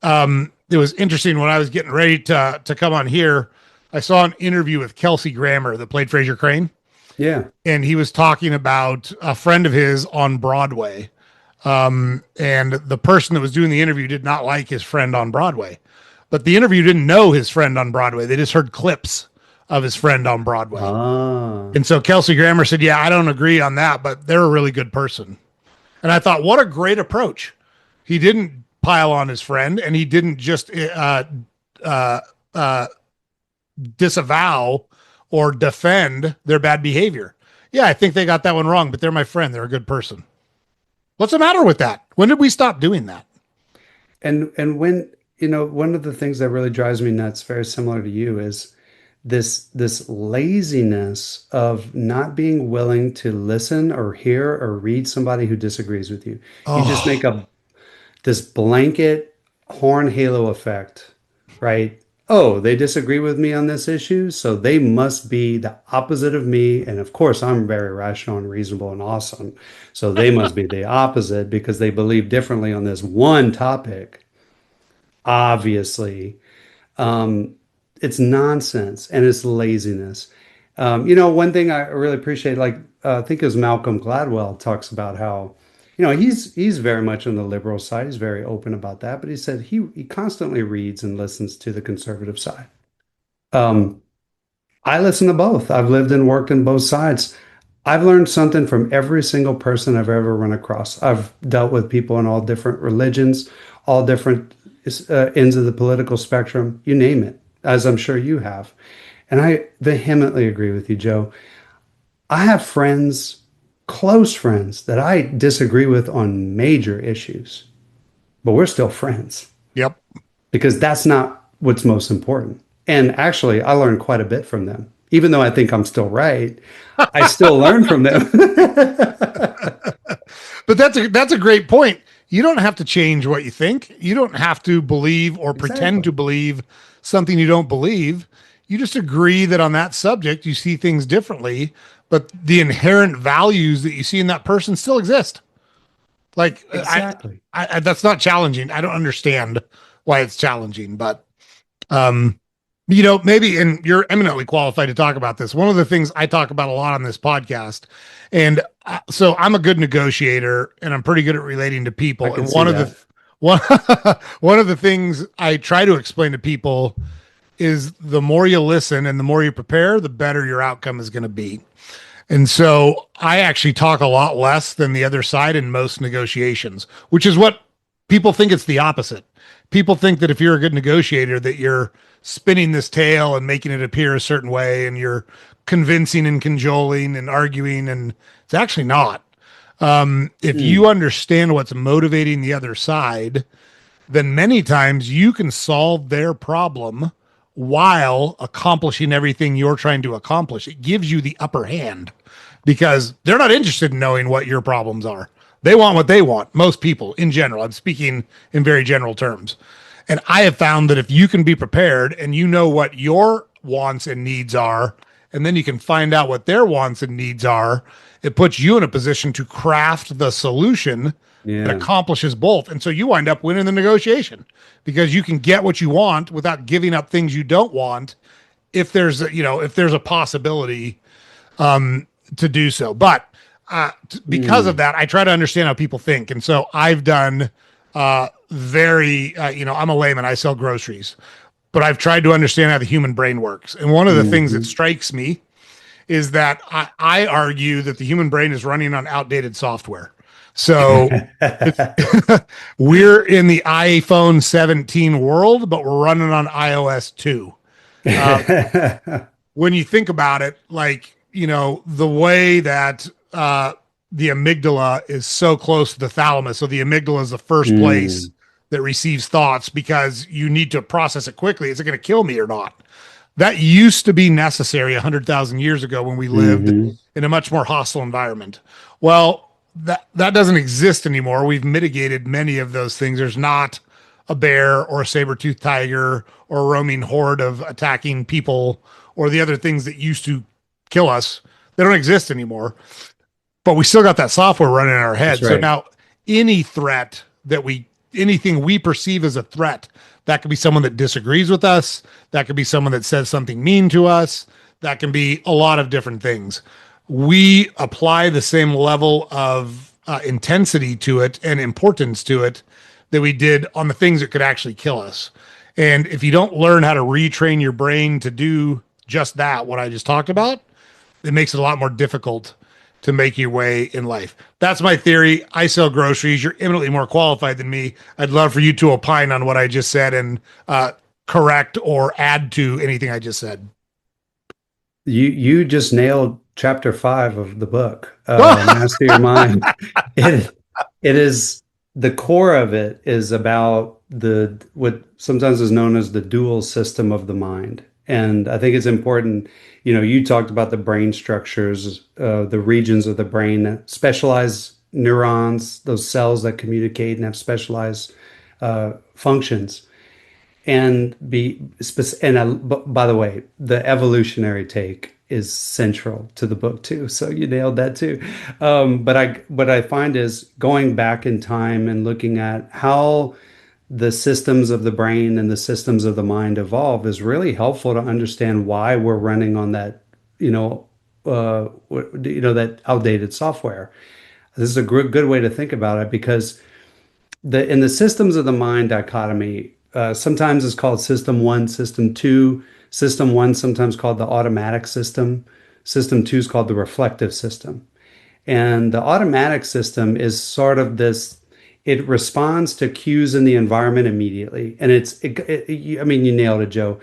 It was interesting when I was getting ready to come on here. I saw an interview with Kelsey Grammer that played Fraser Crane, Yeah. and he was talking about a friend of his on Broadway. And the person that was doing the interview did not like his friend on Broadway, but the interview didn't know his friend on Broadway. They just heard clips of his friend on Broadway. Ah. And so Kelsey Grammer said, "Yeah, I don't agree on that, but they're a really good person." And I thought, what a great approach. He didn't pile on his friend and he didn't just uh, uh, disavow or defend their bad behavior. Yeah, I think they got that one wrong, but they're my friend. They're a good person. What's the matter with that? When did we stop doing that? And when, one of the things that really drives me nuts, very similar to you, is this laziness of not being willing to listen or hear or read somebody who disagrees with you. You just Oh, make up this blanket horn halo effect, right? Oh, they disagree with me on this issue, so they must be the opposite of me. And of course, I'm very rational and reasonable and awesome. So they must be the opposite because they believe differently on this one topic. Obviously, it's nonsense and it's laziness. One thing I really appreciate, like I think it was Malcolm Gladwell talks about how, he's very much on the liberal side. He's very open about that, but he said he constantly reads and listens to the conservative side. Um, I listen to both. I've lived and worked in both sides. I've learned something from every single person I've ever run across. I've dealt with people in all different religions, all different ends of the political spectrum, you name it, as I'm sure you have. And I vehemently agree with you, Joe. I have friends, close friends, that I disagree with on major issues, but we're still friends yep. because that's not what's most important. And actually, I learned quite a bit from them, even though I think I'm still right, I still learn from them. But that's a great point. You don't have to change what you think. You don't have to believe or pretend Exactly. to believe something you don't believe. You just agree that on that subject you see things differently, but the inherent values that you see in that person still exist. Like Exactly. that's not challenging. I don't understand why it's challenging, but um, maybe, and you're eminently qualified to talk about this. One of the things I talk about a lot on this podcast, and so I'm a good negotiator, and I'm pretty good at relating to I people. can And see one of the that. one one of the things I try to explain to people is the more you listen and the more you prepare, the better your outcome is going to be. And so I actually talk a lot less than the other side in most negotiations, which is what people think it's the opposite. People think that if you're a good negotiator, that you're spinning this tale and making it appear a certain way and you're convincing and cajoling and arguing. And it's actually not. If you Mm, understand what's motivating the other side, then many times you can solve their problem while accomplishing everything you're trying to accomplish. It gives you the upper hand because they're not interested in knowing what your problems are. They want what they want. Most people in general, I'm speaking in very general terms. And I have found that if you can be prepared and you know what your wants and needs are, and then you can find out what their wants and needs are, it puts you in a position to craft the solution that yeah. accomplishes both. And so you wind up winning the negotiation because you can get what you want without giving up things you don't want if there's if there's a possibility to do so. But because of Mm, that, I try to understand how people think. And so I've done I'm a layman, I sell groceries, but I've tried to understand how the human brain works. And one of the things that mhm. strikes me is that I argue that the human brain is running on outdated software. So it's we're in the iPhone 17 world, but we're running on iOS 2. When you think about it, like, the way that the amygdala is so close to the thalamus. So the amygdala is the first place Mm, that receives thoughts because you need to process it quickly. Is it going to kill me or not? That used to be necessary 100,000 years ago when we lived mhm. in a much more hostile environment. Well, that doesn't exist anymore. We've mitigated many of those things. There's not a bear or a saber-toothed tiger or a roaming horde of attacking people or the other things that used to kill us. They don't exist anymore. But we still got that software running in our That's head. So right. now any threat that anything we perceive as a threat, that could be someone that disagrees with us, that could be someone that says something mean to us, that can be a lot of different things. We apply the same level of intensity to it and importance to it that we did on the things that could actually kill us. And if you don't learn how to retrain your brain to do just that, what I just talked about, it makes it a lot more difficult to make your way in life. That's my theory. I sell groceries. You're eminently more qualified than me. I'd love for you to opine on what I just said and correct or add to anything I just said. You just nailed chapter 5 of the book, Master Your Mind. It it is the core of it is about the what sometimes is known as the dual system of the mind. And I think it's important, you talked about the brain structures, the regions of the brain that specialize neurons, those cells that communicate and have specialized functions. And by the way, the evolutionary take is central to the book too. So you nailed that too. But what I find is going back in time and looking at how the systems of the brain and the systems of the mind evolve is really helpful to understand why we're running on that, that outdated software. This is a good way to think about it because in the systems of the mind dichotomy, sometimes it's called system one, system two. System one sometimes called the automatic system. System two is called the reflective system. And the automatic system is sort of this, it responds to cues in the environment immediately. And I mean, you nailed it, Joe.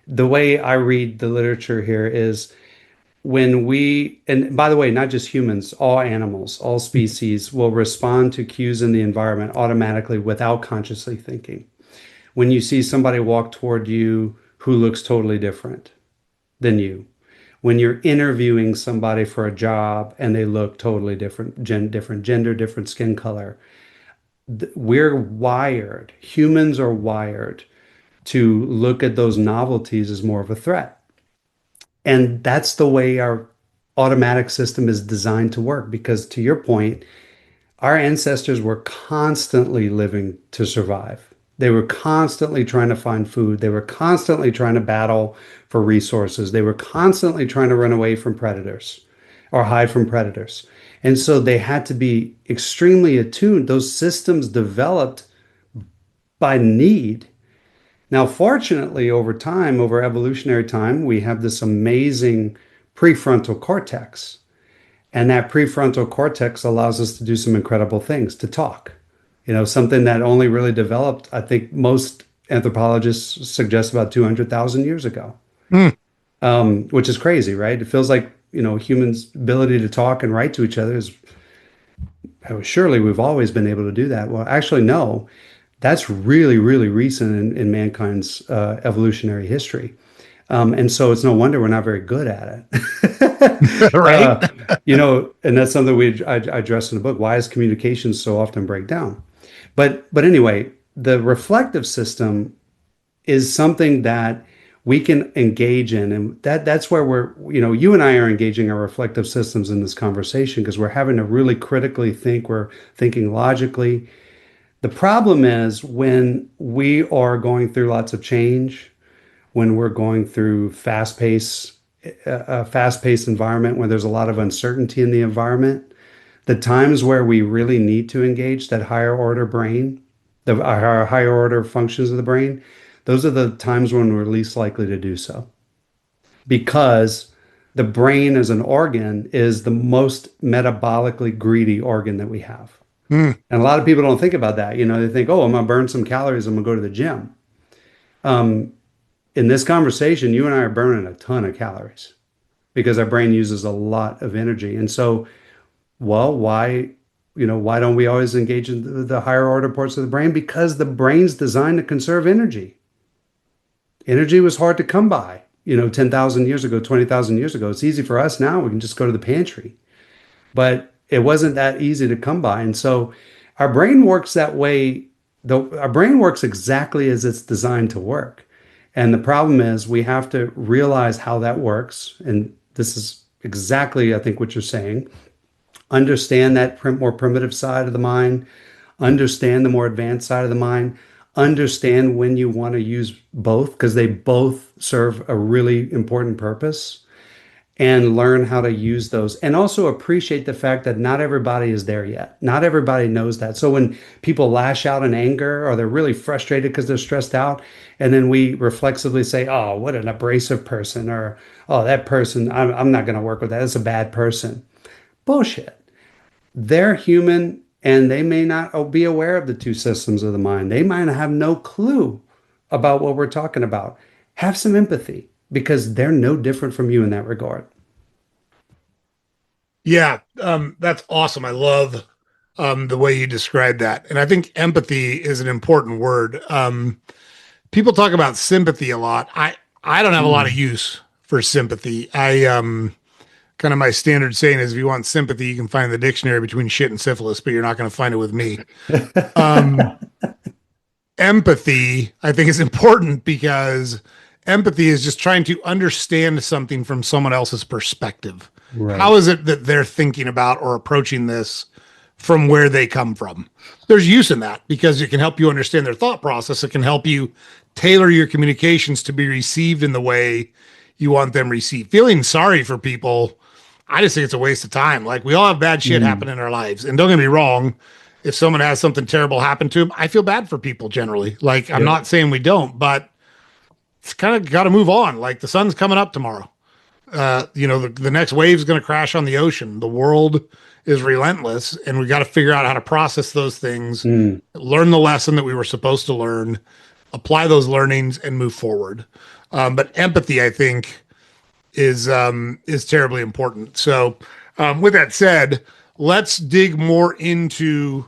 The way I read the literature here is and by the way, not just humans, all animals, all species will respond to cues in the environment automatically without consciously thinking. When you see somebody walk toward you who looks totally different than you, when you're interviewing somebody for a job and they look totally different, different gender, different skin color. We're wired, humans are wired to look at those novelties as more of a threat. And that's the way our automatic system is designed to work. Because to your point, our ancestors were constantly living to survive. They were constantly trying to find food. They were constantly trying to battle for resources. They were constantly trying to run away from predators or hide from predators. And so they had to be extremely attuned. Those systems developed by need. Now, fortunately, over time, over evolutionary time, we have this amazing prefrontal cortex. And that prefrontal cortex allows us to do some incredible things, to talk. Something that only really developed, I think most anthropologists suggest about 200,000 years ago, Hmm. which is crazy, right? It feels like, humans' ability to talk and write to each other is, surely we've always been able to do that. Well, actually, no, that's really, really recent in mankind's evolutionary history. And so it's no wonder we're not very good at it. Right. And that's something I address in the book. Why is communication so often break down? But anyway, the reflective system is something that we can engage in. And that's where you and I are engaging our reflective systems in this conversation because we're having to really critically think. We're thinking logically. The problem is when we are going through lots of change, when we're going through a fast-paced environment where there's a lot of uncertainty in the environment, the times where we really need to engage that higher order brain, our higher order functions of the brain, those are the times when we're least likely to do so. Because the brain as an organ is the most metabolically greedy organ that we have. Hmm. And a lot of people don't think about that. They think, oh, I'm going to burn some calories. I'm going to go to the gym. In this conversation, you and I are burning a ton of calories because our brain uses a lot of energy. And so, well, why don't we always engage in the higher order parts of the brain? Because the brain's designed to conserve energy. Energy was hard to come by, 10,000 years ago, 20,000 years ago. It's easy for us now. We can just go to the pantry. But it wasn't that easy to come by. And so our brain works that way. Our brain works exactly as it's designed to work. And the problem is we have to realize how that works. And this is exactly, I think, what you're saying. Understand that more primitive side of the mind, understand the more advanced side of the mind, understand when you want to use both because they both serve a really important purpose, and learn how to use those, and also appreciate the fact that not everybody is there yet. Not everybody knows that. So when people lash out in anger or they're really frustrated because they're stressed out, and then we reflexively say, oh, what an abrasive person, or, oh, that person, I'm not going to work with that. That's a bad person. Bullshit. They're human and they may not be aware of the two systems of the mind. They might have no clue about what we're talking about. Have some empathy, because they're no different from you in that regard. Yeah, that's awesome. I love the way you described that. And I think empathy is an important word. People talk about sympathy a lot. I don't have a lot of Mm. use for sympathy. I kind of my standard saying is if you want sympathy, you can find the dictionary between shit and syphilis, but you're not going to find it with me. Um, Empathy, I think, is important because empathy is just trying to understand something from someone else's perspective. How Right. is it that they're thinking about or approaching this from where they come from? There's use in that because it can help you understand their thought process. It can help you tailor your communications to be received in the way you want them received. Feeling sorry for people, I just think it's a waste of time. Like we all have bad shit happen Mm. in our lives. And don't get me wrong, if someone has something terrible happen to them, I feel bad for people generally. Like I'm Yep. not saying we don't, but it's kind of got to move on. Like the sun's coming up tomorrow. The next wave is going to crash on the ocean. The world is relentless, and we got to figure out how to process those things, Mm. learn the lesson that we were supposed to learn, apply those learnings, and move forward. But empathy, I think, is terribly important. So, with that said, let's dig more into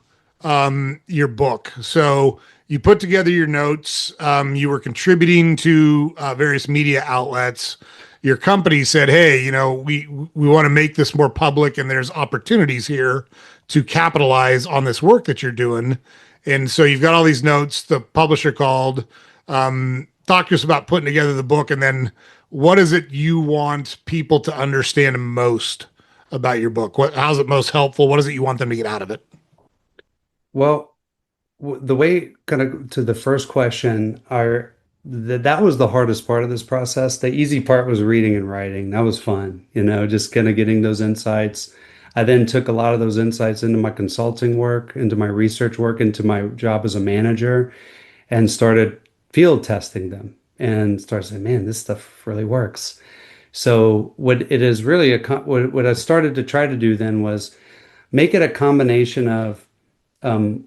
your book. So you put together your notes. You were contributing to various media outlets. your company said, "Hey, we want to make this more public, and there's opportunities here to capitalize on this work that you're doing." And so you've got all these notes. The publisher called, talk to us about putting together the book, and then what is it you want people to understand most about your book? How's it most helpful? What is it you want them to get out of it? Well, the way kind of to the first question are that was the hardest part of this process. The easy part was reading and writing. That was fun, just kind of getting those insights. I then took a lot of those insights into my consulting work, into my research work, into my job as a manager, and started field testing them and started saying, man, this stuff really works. So what it is really what I started to try to do then was make it a combination of um,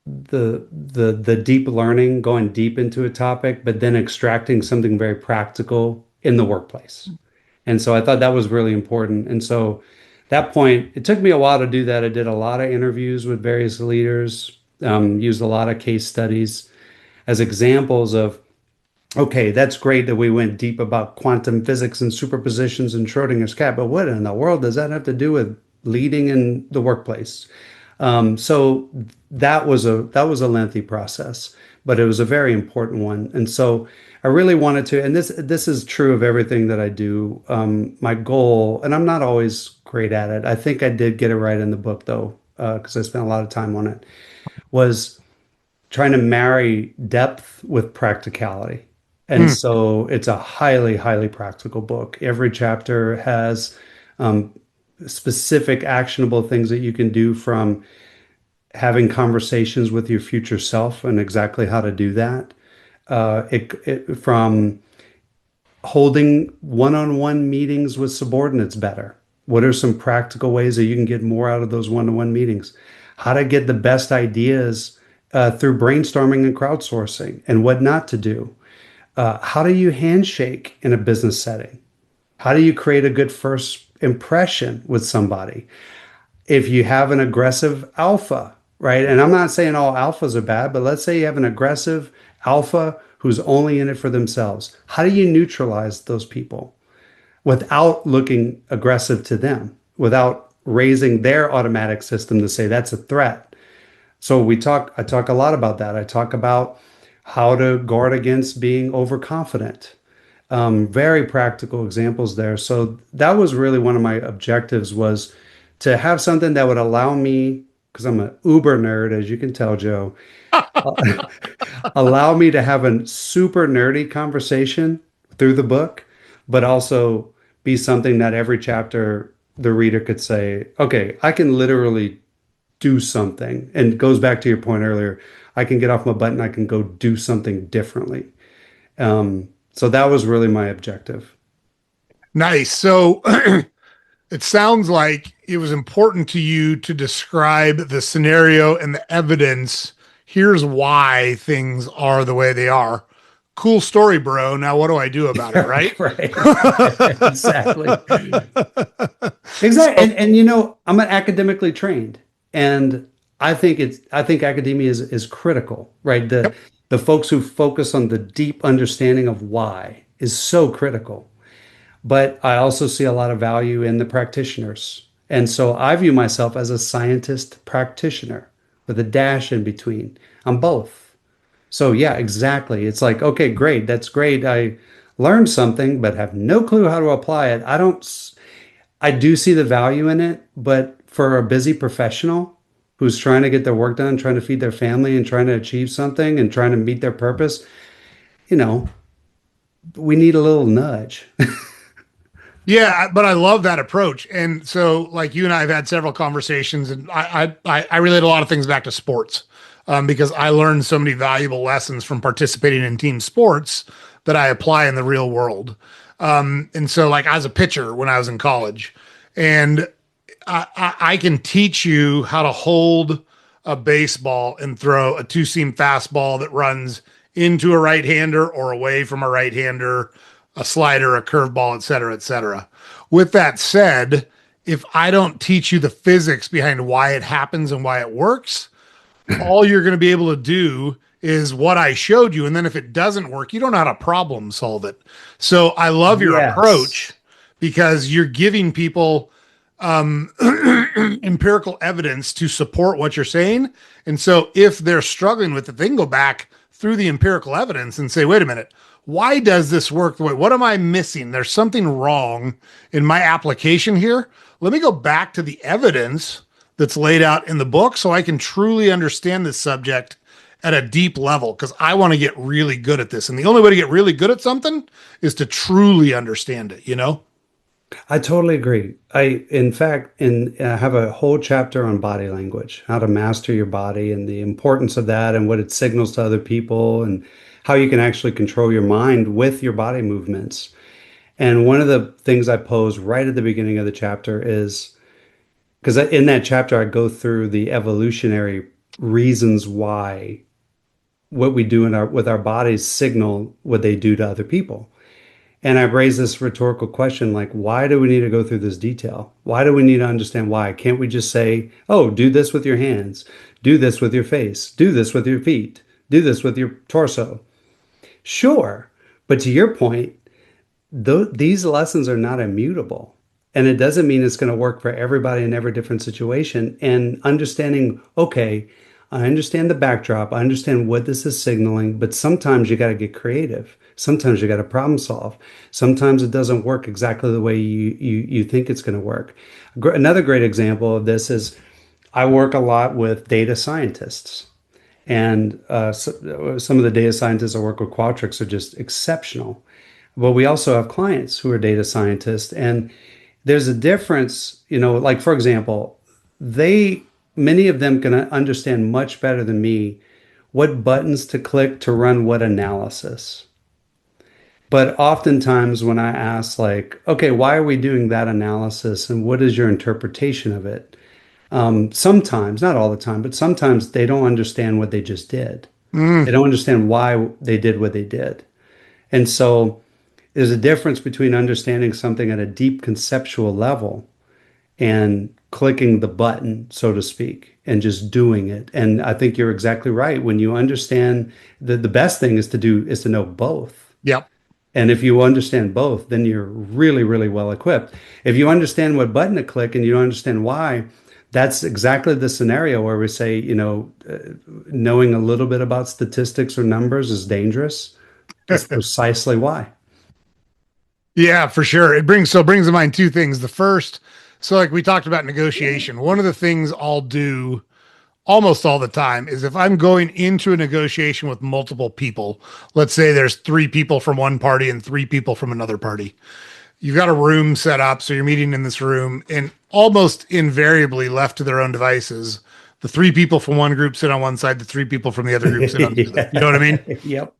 the deep learning, going deep into a topic, but then extracting something very practical in the workplace. And so I thought that was really important. And so that point, it took me a while to do that. I did a lot of interviews with various leaders, used a lot of case studies as examples of, okay, that's great that we went deep about quantum physics and superpositions and Schrodinger's cat, but what in the world does that have to do with leading in the workplace? So that was a lengthy process, but it was a very important one. And so I really wanted to, and this is true of everything that I do. My goal, and I'm not always great at it. I think I did get it right in the book though, because I spent a lot of time on it, was trying to marry depth with practicality. And Hmm. so it's a highly, highly practical book. Every chapter has um, specific actionable things that you can do, from having conversations with your future self and exactly how to do that. From holding one-on-one meetings with subordinates better. What are some practical ways that you can get more out of those one-on-one meetings? How to get the best ideas through brainstorming and crowdsourcing, and what not to do. How do you handshake in a business setting? How do you create a good first impression with somebody? If you have an aggressive alpha, right? And I'm not saying all alphas are bad, but let's say you have an aggressive alpha who's only in it for themselves. How do you neutralize those people without looking aggressive to them, without raising their automatic system to say that's a threat? So I talk a lot about that. I talk about how to guard against being overconfident. Very practical examples there. So that was really one of my objectives, was to have something that would allow me, because I'm an uber nerd, as you can tell, Joe, allow me to have a super nerdy conversation through the book, but also be something that every chapter the reader could say, okay, I can literally do something. And it goes back to your point earlier. I can get off my butt and I can go do something differently. So that was really my objective. Nice. So it sounds like it was important to you to describe the scenario and the evidence. Here's why things are the way they are. Cool story, bro. Now, what do I do about it? Right. Right. Exactly. Exactly. So, And I'm an academically trained, and I think academia is critical, right? The yep. the folks who focus on the deep understanding of why is so critical. But I also see a lot of value in the practitioners. And so I view myself as a scientist practitioner with a dash in between. I'm both. So yeah, exactly. It's like, okay, great. That's great. I learned something, but have no clue how to apply it. I do see the value in it, but for a busy professional who's trying to get their work done, trying to feed their family and trying to achieve something and trying to meet their purpose, you know, we need a little nudge. Yeah, but I love that approach. And so, like you and I have had several conversations, and I relate a lot of things back to sports, because I learned so many valuable lessons from participating in team sports that I apply in the real world. And so, like, I was a pitcher when I was in college, and I can teach you how to hold a baseball and throw a two seam fastball that runs into a right hander or away from a right hander, a slider, a curveball, et cetera, et cetera. With that said, if I don't teach you the physics behind why it happens and why it works, all you're going to be able to do is what I showed you. And then if it doesn't work, you don't know how to problem solve it. So I love your Yes. approach because you're giving people empirical evidence to support what you're saying. And so if they're struggling with it, they can go back through the empirical evidence and say, wait a minute, why does this work the way? What am I missing? There's something wrong in my application here. Let me go back to the evidence that's laid out in the book so I can truly understand this subject at a deep level because I want to get really good at this. And the only way to get really good at something is to truly understand it, you know? I totally agree. In fact, I have a whole chapter on body language, how to master your body and the importance of that and what it signals to other people and how you can actually control your mind with your body movements. And one of the things I pose right at the beginning of the chapter is because in that chapter, I go through the evolutionary reasons why what we do with our bodies signal what they do to other people. And I've raised this rhetorical question like, why do we need to go through this detail? Why do we need to understand why? Can't we just say, oh, do this with your hands, do this with your face, do this with your feet, do this with your torso? Sure. But to your point, these lessons are not immutable. And it doesn't mean it's going to work for everybody in every different situation. And understanding, okay, I understand the backdrop. I understand what this is signaling, but sometimes you got to get creative. Sometimes you got to problem solve. Sometimes it doesn't work exactly the way you think it's going to work. Another great example of this is I work a lot with data scientists. And some of the data scientists I work with Qualtrics are just exceptional. But we also have clients who are data scientists. And there's a difference, like for example, many of them can understand much better than me what buttons to click to run what analysis. But oftentimes when I ask like, okay, why are we doing that analysis and what is your interpretation of it? Sometimes, not all the time, but sometimes they don't understand what they just did. They don't understand why they did what they did. And so there's a difference between understanding something at a deep conceptual level and clicking the button, so to speak, and just doing it. And I think you're exactly right. When you understand the best thing is to know both. Yep. And if you understand both, then you're really, really well equipped. If you understand what button to click and you don't understand why, that's exactly the scenario where we say, knowing a little bit about statistics or numbers is dangerous. That's precisely why. Yeah, for sure. It brings to mind two things. The first, so like we talked about negotiation, one of the things I'll do almost all the time is if I'm going into a negotiation with multiple people, let's say there's 3 people from one party and 3 people from another party. You've got a room set up, so you're meeting in this room, and almost invariably left to their own devices, the 3 people from one group sit on one side, the 3 people from the other group sit on the other. You know what I mean? Yep.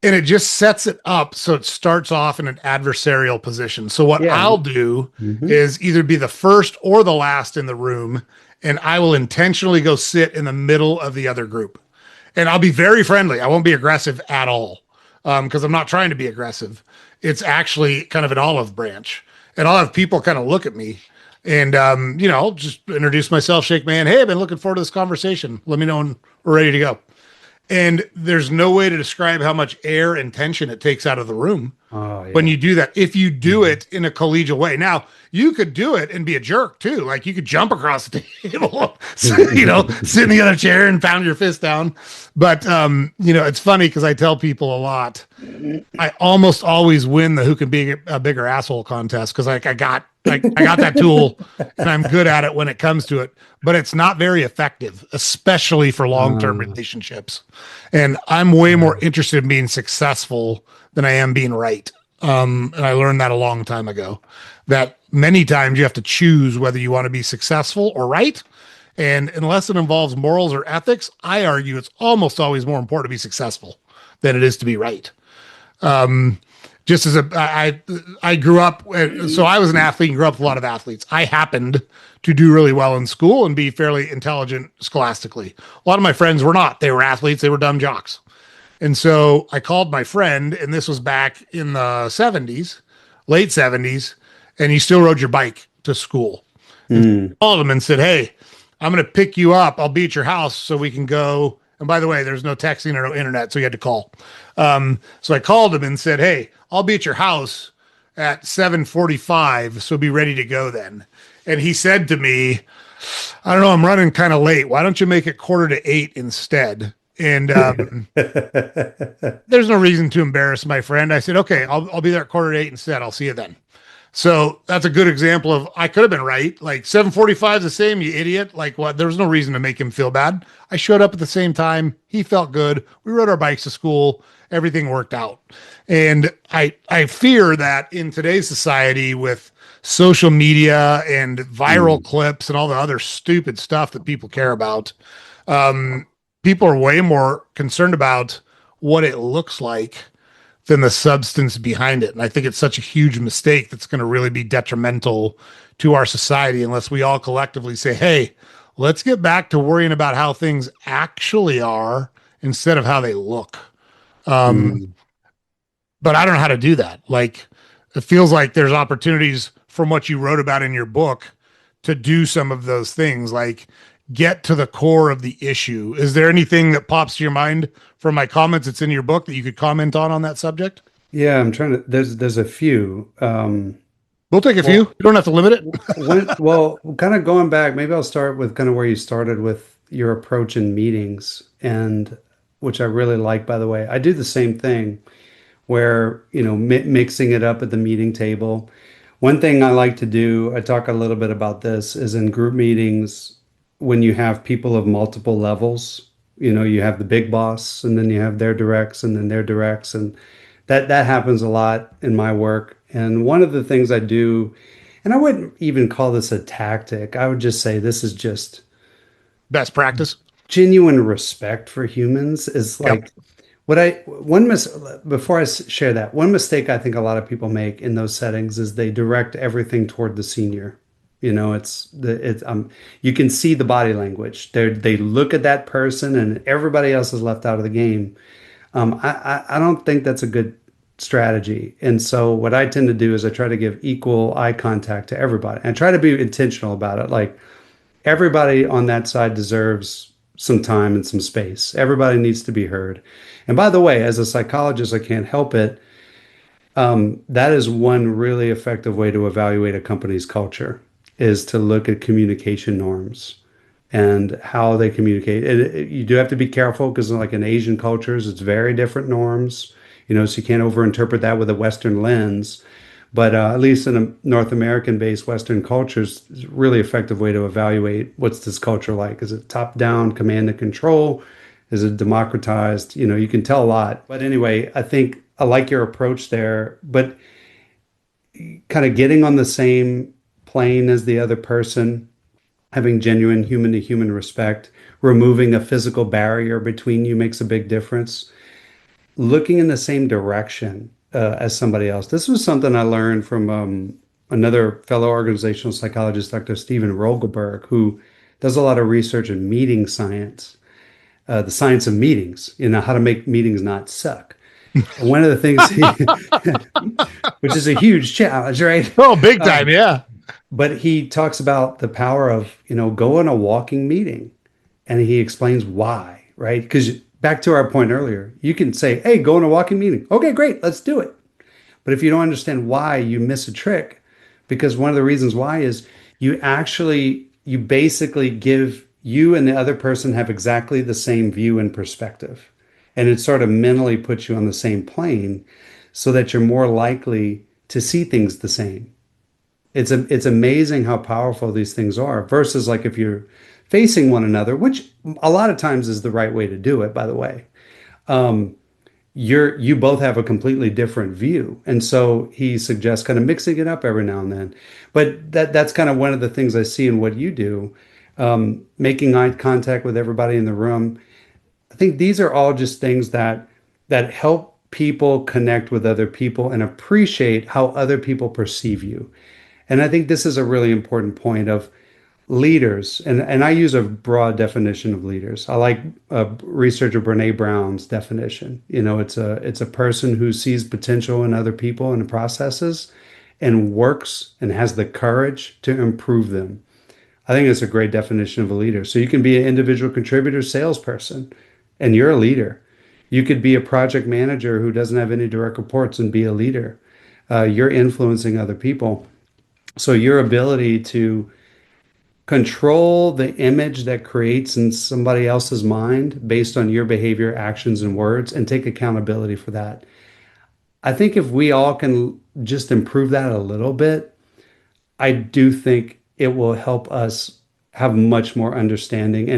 And it just sets it up so it starts off in an adversarial position. So what Yeah. I'll do is either be the first or the last in the room, and I will intentionally go sit in the middle of the other group. And I'll be very friendly. I won't be aggressive at all because I'm not trying to be aggressive. It's actually kind of an olive branch. And I'll have people kind of look at me and, I'll just introduce myself, shake my hand. Hey, I've been looking forward to this conversation. Let me know when we're ready to go. And there's no way to describe how much air and tension it takes out of the room when you do that. If you do it in a collegial way. Now, you could do it and be a jerk too. Like you could jump across the table, sit in the other chair and pound your fist down. But, it's funny because I tell people a lot, I almost always win the who can be a bigger asshole contest because I got that tool and I'm good at it when it comes to it, but it's not very effective, especially for long-term relationships. And I'm way more interested in being successful than I am being right. And I learned that a long time ago, that many times you have to choose whether you want to be successful or right. And unless it involves morals or ethics, I argue it's almost always more important to be successful than it is to be right. Just as I grew up, so I was an athlete and grew up with a lot of athletes. I happened to do really well in school and be fairly intelligent scholastically. A lot of my friends were not. They were athletes. They were dumb jocks. And so I called my friend, and this was back in the 70s, late 70s, and you still rode your bike to school. And I called him and said, hey, I'm going to pick you up. I'll be at your house so we can go And by the way, there's no texting or no internet, so you had to call. So I called him and said, "Hey, I'll be at your house at 7:45, so be ready to go then." And he said to me, "I don't know, I'm running kind of late. Why don't you make it 7:45 instead?" And there's no reason to embarrass my friend. I said, "Okay, I'll be there at 7:45 instead. I'll see you then." So that's a good example of I could have been right. Like 7:45 is the same, you idiot. Like what? There was no reason to make him feel bad. I showed up at the same time. He felt good. We rode our bikes to school. Everything worked out. And I fear that in today's society with social media and viral Mm, clips and all the other stupid stuff that people care about, um, people are way more concerned about what it looks like than the substance behind it. And I think it's such a huge mistake that's going to really be detrimental to our society unless we all collectively say, hey, let's get back to worrying about how things actually are instead of how they look. Um, mm. but I don't know how to do that. Like, it feels like there's opportunities from what you wrote about in your book to do some of those things, like get to the core of the issue. Is there anything that pops to your mind from my comments that's in your book that you could comment on that subject? Yeah, I'm trying to. There's a few. We'll take a few. Well, You don't have to limit it. kind of going back, maybe I'll start with kind of where you started with your approach in meetings, and which I really like, by the way. I do the same thing where, mixing it up at the meeting table. One thing I like to do, I talk a little bit about this, is in group meetings when you have people of multiple levels, you have the big boss and then you have their directs and then their directs, and that happens a lot in my work. And one of the things I do, and I wouldn't even call this a tactic, I would just say this is just Best practice. genuine respect for humans is Yep. like what I one mis before share that, one mistake I think a lot of people make in those settings is they direct everything toward the senior. You can see the body language. They look at that person and everybody else is left out of the game. I don't think that's a good strategy. And so what I tend to do is I try to give equal eye contact to everybody. And I try to be intentional about it. Like everybody on that side deserves some time and some space. Everybody needs to be heard. And by the way, as a psychologist, I can't help it. That is one really effective way to evaluate a company's culture is to look at communication norms and how they communicate. You do have to be careful because, like in Asian cultures, it's very different norms. So you can't overinterpret that with a Western lens. But at least in a North American-based Western cultures, it's a really effective way to evaluate what's this culture like. Is it top-down, command and control? Is it democratized? You can tell a lot. But anyway, I think I like your approach there, but kind of getting on the same plane as the other person, having genuine human to human respect, removing a physical barrier between you makes a big difference. Looking in the same direction as somebody else. This was something I learned from another fellow organizational psychologist, Dr. Stephen Rogelberg, who does a lot of research in meeting science, the science of meetings, how to make meetings not suck. And one of the things which is a huge challenge, right? Oh, big time. Yeah. But he talks about the power of, go on a walking meeting and he explains why, right? Because back to our point earlier, you can say, hey, go on a walking meeting. Okay, great, let's do it. But if you don't understand why, you miss a trick because one of the reasons why is you basically give you and the other person have exactly the same view and perspective. And it sort of mentally puts you on the same plane so that you're more likely to see things the same. It's amazing how powerful these things are versus like if you're facing one another, which a lot of times is the right way to do it, by the way. You both have a completely different view. And so he suggests kind of mixing it up every now and then. But that's kind of one of the things I see in what you do, making eye contact with everybody in the room. I think these are all just things that help people connect with other people and appreciate how other people perceive you. And I think this is a really important point of leaders, and I use a broad definition of leaders. I like researcher Brene Brown's definition. It's a person who sees potential in other people and processes and works and has the courage to improve them. I think it's a great definition of a leader. So you can be an individual contributor salesperson and you're a leader. You could be a project manager who doesn't have any direct reports and be a leader. You're influencing other people. So your ability to control the image that creates in somebody else's mind based on your behavior, actions, and words, and take accountability for that. I think if we all can just improve that a little bit, I do think it will help us have much more understanding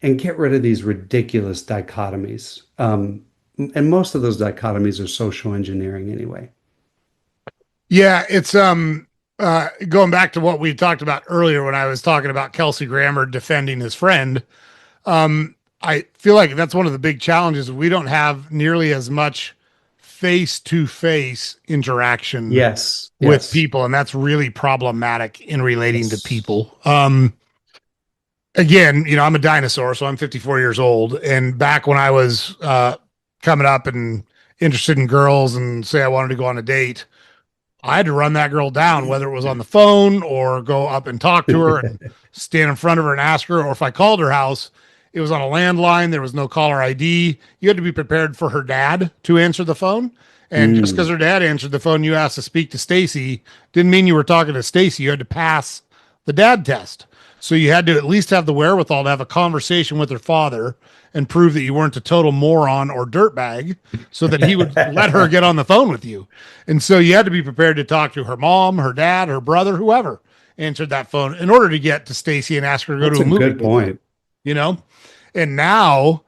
and get rid of these ridiculous dichotomies. And most of those dichotomies are social engineering anyway. Yeah, it's going back to what we talked about earlier when I was talking about Kelsey Grammer defending his friend. I feel like that's one of the big challenges. We don't have nearly as much face to face interaction Yes, with yes, people, and that's really problematic in relating to yes. people. Again, I'm a dinosaur, so I'm 54 years old. And back when I was coming up and interested in girls and say I wanted to go on a date, I had to run that girl down, whether it was on the phone or go up and talk to her and stand in front of her and ask her, or if I called her house, it was on a landline. There was no caller ID. You had to be prepared for her dad to answer the phone. And just because Mm. her dad answered the phone, you asked to speak to Stacy didn't mean you were talking to Stacy. You had to pass the dad test. So you had to at least have the wherewithal to have a conversation with her father and prove that you weren't a total moron or dirtbag so that he would let her get on the phone with you. And so you had to be prepared to talk to her mom, her dad, her brother, whoever answered that phone in order to get to Stacy and ask her to go That's to a a movie good with you, point. you know? And now,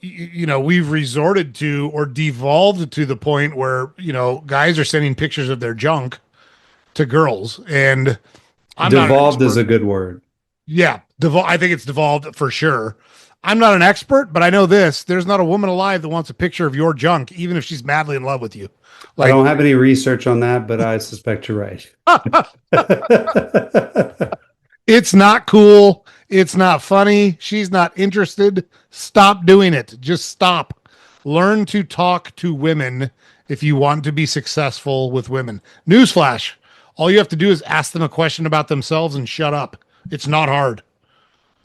we've resorted to or devolved to the point where, guys are sending pictures of their junk to girls. And I'm not an Devolved is expert. a good word. Yeah, I think it's devolved for sure. I'm not an expert, but I know this: there's not a woman alive that wants a picture of your junk, even if she's madly in love with you. I Like, don't have any research on that, but I suspect you're right. it's not cool. It's not funny. She's not interested. Stop doing it. Just stop. Learn to talk to women if you want to be successful with women. Newsflash: all you have to do is ask them a question about themselves and shut up. It's not hard.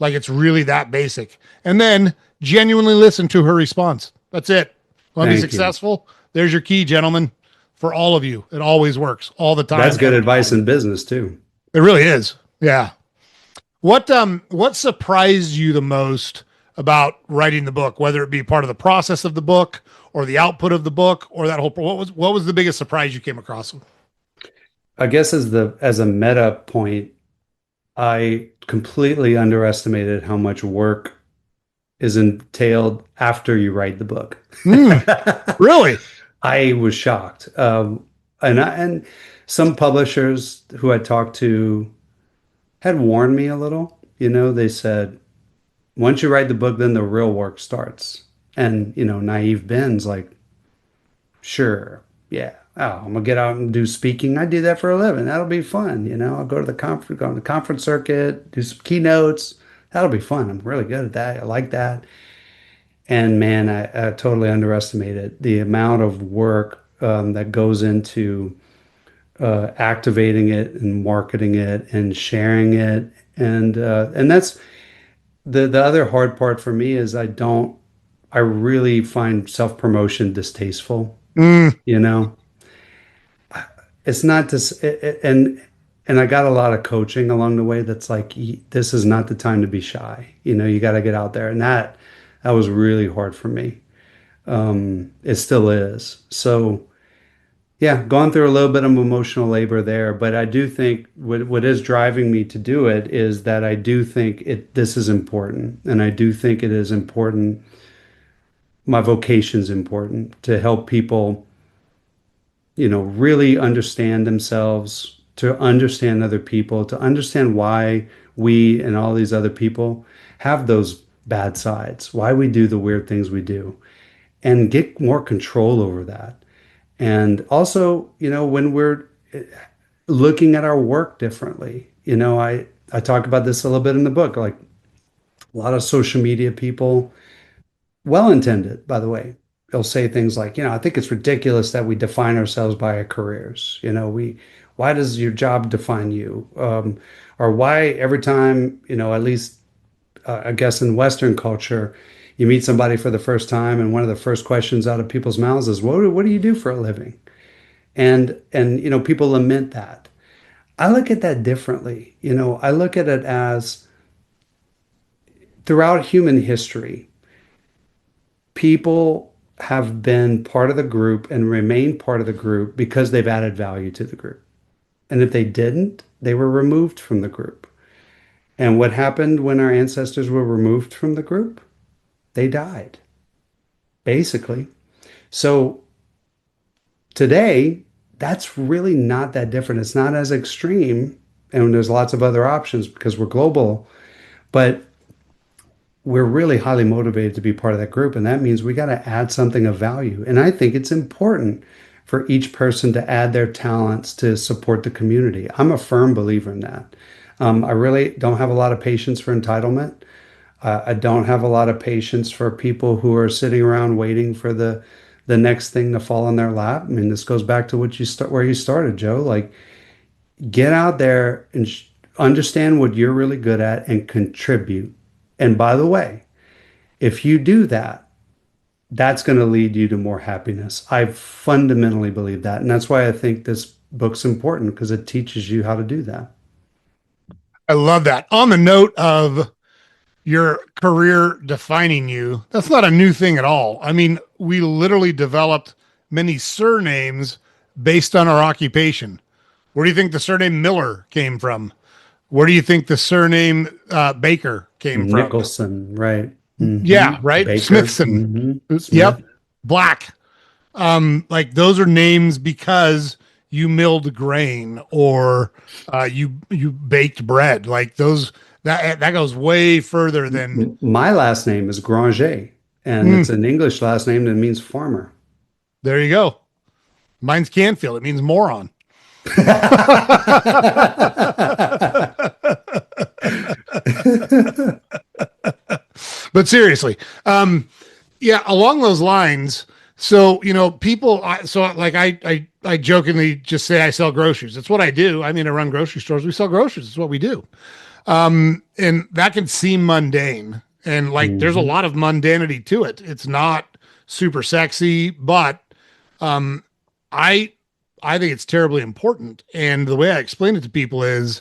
Like, it's really that basic. And then genuinely listen to her response. That's it. Want to be Thank you. successful? There's your key, gentlemen, for all of you. It always works all the That's time, good every advice time. in business too. It really is. Yeah. What surprised you the most about writing the book, whether it be part of the process of the book or the output of the book or that whole what was the biggest surprise you came across? I guess as a meta point, I completely underestimated how much work is entailed after you write the book. Mm, really? I was shocked. And some publishers who I talked to had warned me a little. They said, once you write the book, then the real work starts. And, naive Ben's like, sure, yeah. Oh, I'm gonna get out and do speaking. I do that for a living. That'll be fun. I'll go on the conference circuit, do some keynotes. That'll be fun. I'm really good at that. I like that. And man, I totally underestimated the amount of work that goes into activating it and marketing it and sharing it. And that's the other hard part for me is I really find self-promotion distasteful, Mm, you know. It's not this and I got a lot of coaching along the way that's like this is not the time to be shy. You got to get out there and that was really hard for me. It still is. So yeah, gone through a little bit of emotional labor there, but I do think what is driving me to do it is that I do think this is important, and I do think it is important. My vocation is important to help people, really understand themselves, to understand other people, to understand why we and all these other people have those bad sides, why we do the weird things we do, and get more control over that. And also, when we're looking at our work differently, I talk about this a little bit in the book, like a lot of social media people, well intended, by the way, they'll say things like, I think it's ridiculous that we define ourselves by our careers. Why does your job define you? Or why every time, at least I guess in Western culture, You meet somebody for the first time, and one of the first questions out of people's mouths is, what do you do for a living? And people lament that. I look at that differently. I look at it as throughout human history, people have been part of the group and remain part of the group because they've added value to the group. And if they didn't, they were removed from the group. And what happened when our ancestors were removed from the group? They died, basically. So today, that's really not that different. It's not as extreme, and there's lots of other options because we're global, but we're really highly motivated to be part of that group. And that means we got to add something of value. And I think it's important for each person to add their talents to support the community. I'm a firm believer in that. I really don't have a lot of patience for entitlement. I don't have a lot of patience for people who are sitting around waiting for the next thing to fall in their lap. I mean, this goes back to where you started, Joe. Like, get out there and understand what you're really good at and contribute. And by the way, if you do that, that's going to lead you to more happiness. I fundamentally believe that. And that's why I think this book's important because it teaches you how to do that. I love that. On the note of your career defining you, that's not a new thing at all. I mean, we literally developed many surnames based on our occupation. Where do you think the surname Miller came from? Where do you think the surname Baker came from? Nicholson, right? Yeah, right. Baker, Smithson. Smith. Yep. Black. Like those are names because you milled grain or you baked bread. Like those that goes way further than. My last name is Granger, and Mm, it's an English last name that means farmer. there you go. Mine's Canfield. It means moron. But seriously, yeah, along those lines. So people. I jokingly just say I sell groceries. It's what I do. I mean, I run grocery stores. We sell groceries. It's what we do. And that can seem mundane, and like there's a Mhm. lot of mundanity to it. It's not super sexy, but I I think it's terribly important. And the way I explain it to people is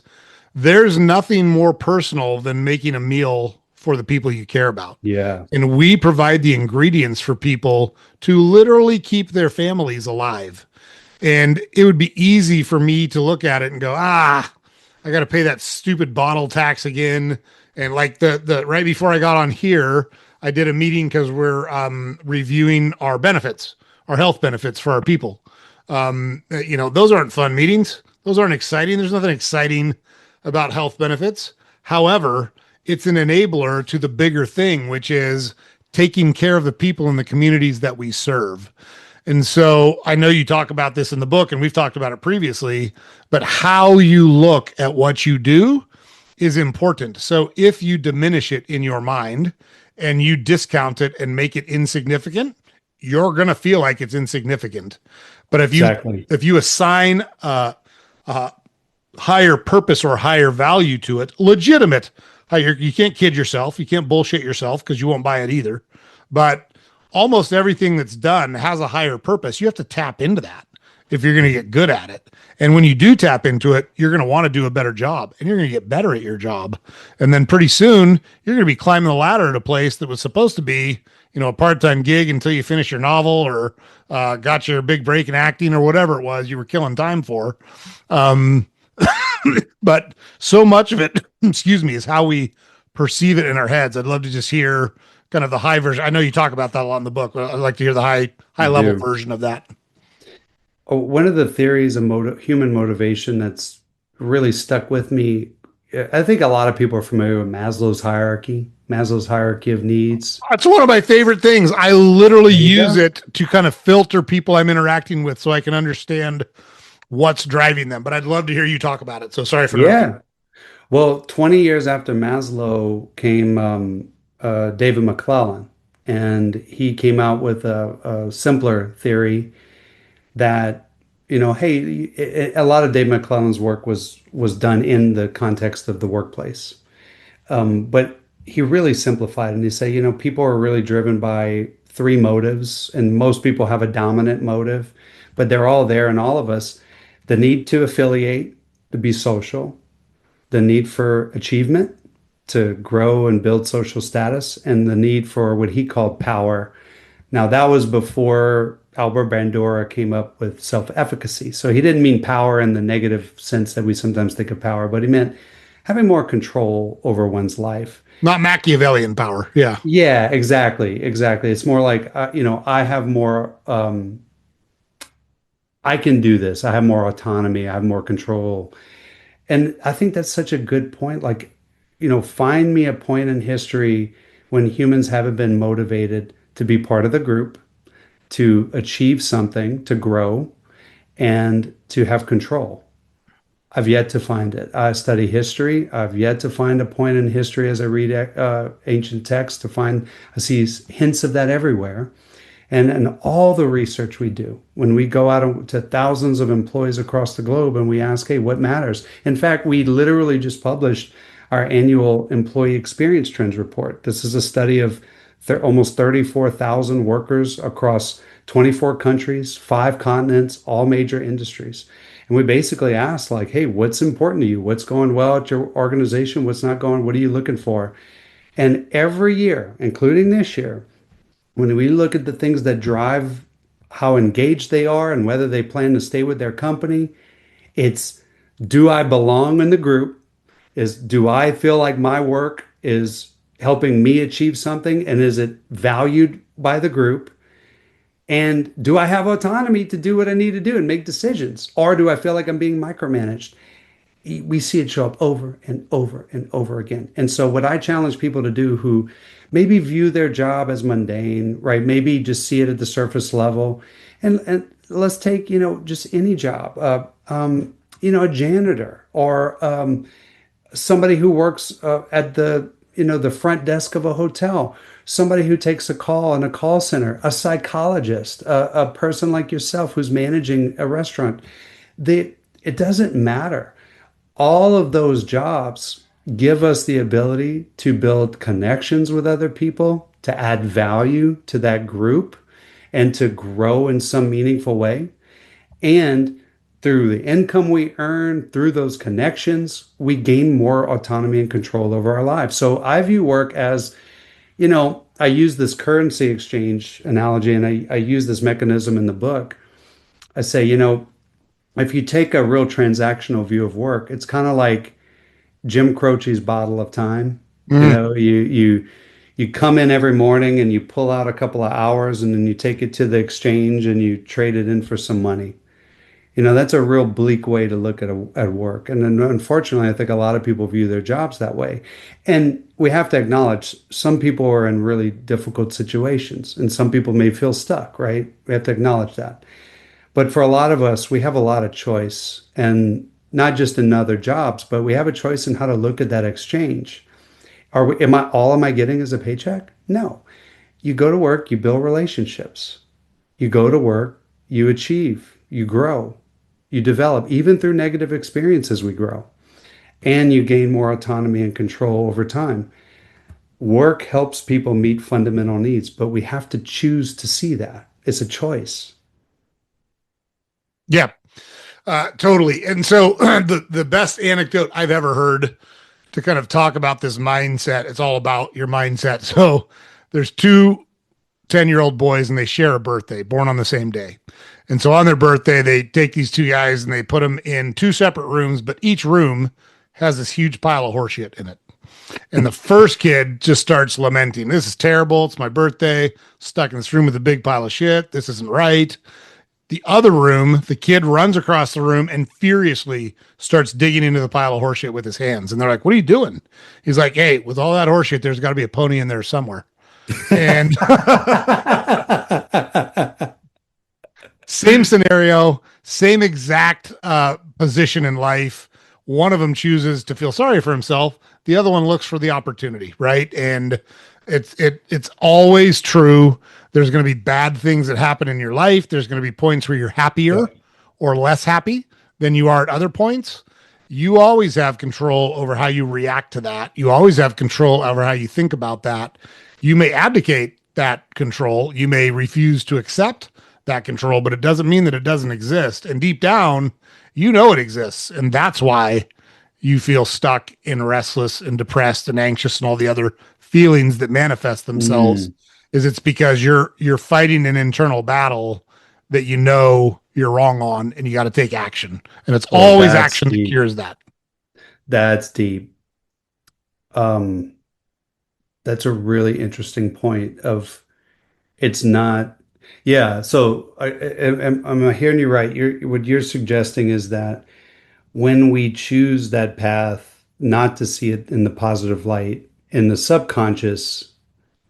there's nothing more personal than making a meal for the people you care about. Yeah, And we provide the ingredients for people to literally keep their families alive. And it would be easy for me to look at it and go, I got to pay that stupid bottle tax again. And like the right before I got on here, I did a meeting because we're reviewing our benefits, our health benefits for our people. Those aren't fun meetings. Those aren't exciting. There's nothing exciting about health benefits. However, it's an enabler to the bigger thing, which is taking care of the people in the communities that we serve. And so I know you talk about this in the book, and we've talked about it previously, but how you look at what you do is important. So if you diminish it in your mind and you discount it and make it insignificant, you're going to feel like it's insignificant. But exactly. if you assign a higher purpose or higher value to it, legitimate, you can't kid yourself, you can't bullshit yourself because you won't buy it either. But almost everything that's done has a higher purpose. You have to tap into that if you're going to get good at it. And when you do tap into it, you're going to want to do a better job and you're going to get better at your job. And then pretty soon you're going to be climbing the ladder at a place that was supposed to be, a part-time gig until you finish your novel or got your big break in acting or whatever it was you were killing time for. Um, but so much of it, excuse me, is how we perceive it in our heads. I'd love to just hear kind of the high version. I know you talk about that a lot in the book, but I'd like to hear the high You level do. version of that. Oh, one of the theories of human motivation that's really stuck with me, I think a lot of people are familiar with Maslow's hierarchy of needs. It's one of my favorite things. I literally There you use go. it to kind of filter people I'm interacting with so I can understand what's driving them. But I'd love to hear you talk about it. So sorry for interrupting. Yeah. Well, 20 years after Maslow came David McClellan, and he came out with a simpler theory that, hey, a lot of Dave McClellan's work was done in the context of the workplace. But he really simplified and he said, people are really driven by three motives, and most people have a dominant motive, but they're all there in all of us. The need to affiliate, to be social, the need for achievement, to grow and build social status, and the need for what he called power. Now, that was before Albert Bandura came up with self-efficacy. So he didn't mean power in the negative sense that we sometimes think of power, but he meant having more control over one's life. Not Machiavellian power. Yeah. Yeah, exactly, exactly. It's more like, I have more, I can do this. I have more autonomy. I have more control. And I think that's such a good point. Like, find me a point in history when humans haven't been motivated to be part of the group, to achieve something, to grow, and to have control. I've yet to find it. I study history. I've yet to find a point in history as I read ancient texts I see hints of that everywhere. And all the research we do, when we go out to thousands of employees across the globe and we ask, hey, what matters? In fact, we literally just published our annual employee experience trends report. This is a study of almost 34,000 workers across 24 countries, 5 continents, all major industries. And we basically asked, like, hey, what's important to you? What's going well at your organization? What's not going? What are you looking for? And every year, including this year, when we look at the things that drive how engaged they are and whether they plan to stay with their company, it's, do I belong in the group? Do I feel like my work is helping me achieve something? And is it valued by the group? And do I have autonomy to do what I need to do and make decisions? Or do I feel like I'm being micromanaged? We see it show up over and over and over again. And so what I challenge people to do who maybe view their job as mundane, right? Maybe just see it at the surface level. And let's take, just any job, a janitor or somebody who works at the front desk of a hotel, somebody who takes a call in a call center, a psychologist, a person like yourself who's managing a restaurant. It doesn't matter. All of those jobs give us the ability to build connections with other people, to add value to that group, and to grow in some meaningful way. And through the income we earn, through those connections, we gain more autonomy and control over our lives. So I view work as, I use this currency exchange analogy, and I use this mechanism in the book. I say, if you take a real transactional view of work, it's kind of like Jim Croce's bottle of time. Mm. You come in every morning and you pull out a couple of hours and then you take it to the exchange and you trade it in for some money. That's a real bleak way to look at work. And then unfortunately, I think a lot of people view their jobs that way. And we have to acknowledge some people are in really difficult situations and some people may feel stuck, right? We have to acknowledge that. But for a lot of us, we have a lot of choice, and not just in other jobs, but we have a choice in how to look at that exchange. Am I getting is a paycheck? No. You go to work, you build relationships. You go to work, you achieve, you grow, you develop. Even through negative experiences, we grow. And you gain more autonomy and control over time. Work helps people meet fundamental needs, but we have to choose to see that. It's a choice. Yeah, totally. And so the best anecdote I've ever heard to kind of talk about this mindset, it's all about your mindset. So there's two 10-year-old boys and they share a birthday, born on the same day. And so on their birthday, they take these two guys and they put them in two separate rooms, but each room has this huge pile of horseshit in it. And the first kid just starts lamenting, this is terrible. It's my birthday. Stuck in this room with a big pile of shit. This isn't right. The other room, the kid runs across the room and furiously starts digging into the pile of horseshit with his hands. And they're like, what are you doing? He's like, hey, with all that horseshit, there's got to be a pony in there somewhere. And same scenario, same exact position in life. One of them chooses to feel sorry for himself. The other one looks for the opportunity, right? And it's always true. There's going to be bad things that happen in your life. There's going to be points where you're happier or less happy than you are at other points. you always have control over how you react to that. You always have control over how you think about that. You may abdicate that control. You may refuse to accept that control, but it doesn't mean that it doesn't exist. And deep down, you know it exists. And that's why you feel stuck and restless and depressed and anxious and all the other feelings that manifest themselves Mm. is it's because you're fighting an internal battle that you know you're wrong on and you got to take action. And it's Oh, always that's action that deep. cures that. That's deep. Um, that's a really interesting point of it's not, yeah. So am I hearing you right? What you're suggesting is that when we choose that path, not to see it in the positive light, in the subconscious,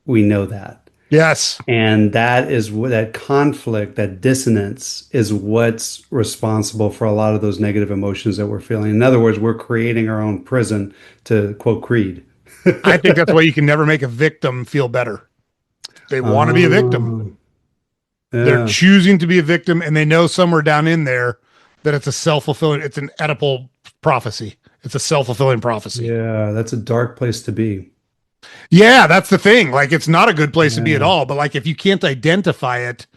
we know that. Yes. And that is what that conflict, that dissonance is what's responsible for a lot of those negative emotions that we're feeling. In other words, we're creating our own prison, to quote Creed. I think that's why you can never make a victim feel better. They want to be a victim. Oh, They're yeah. choosing to be a victim and they know somewhere down in there that it's a self-fulfilling, it's an Oedipal prophecy. It's a self-fulfilling prophecy. Yeah, that's a dark place to be. Yeah, that's the thing. Like it's not a good place to be at Yeah. all, but like if you can't identify it,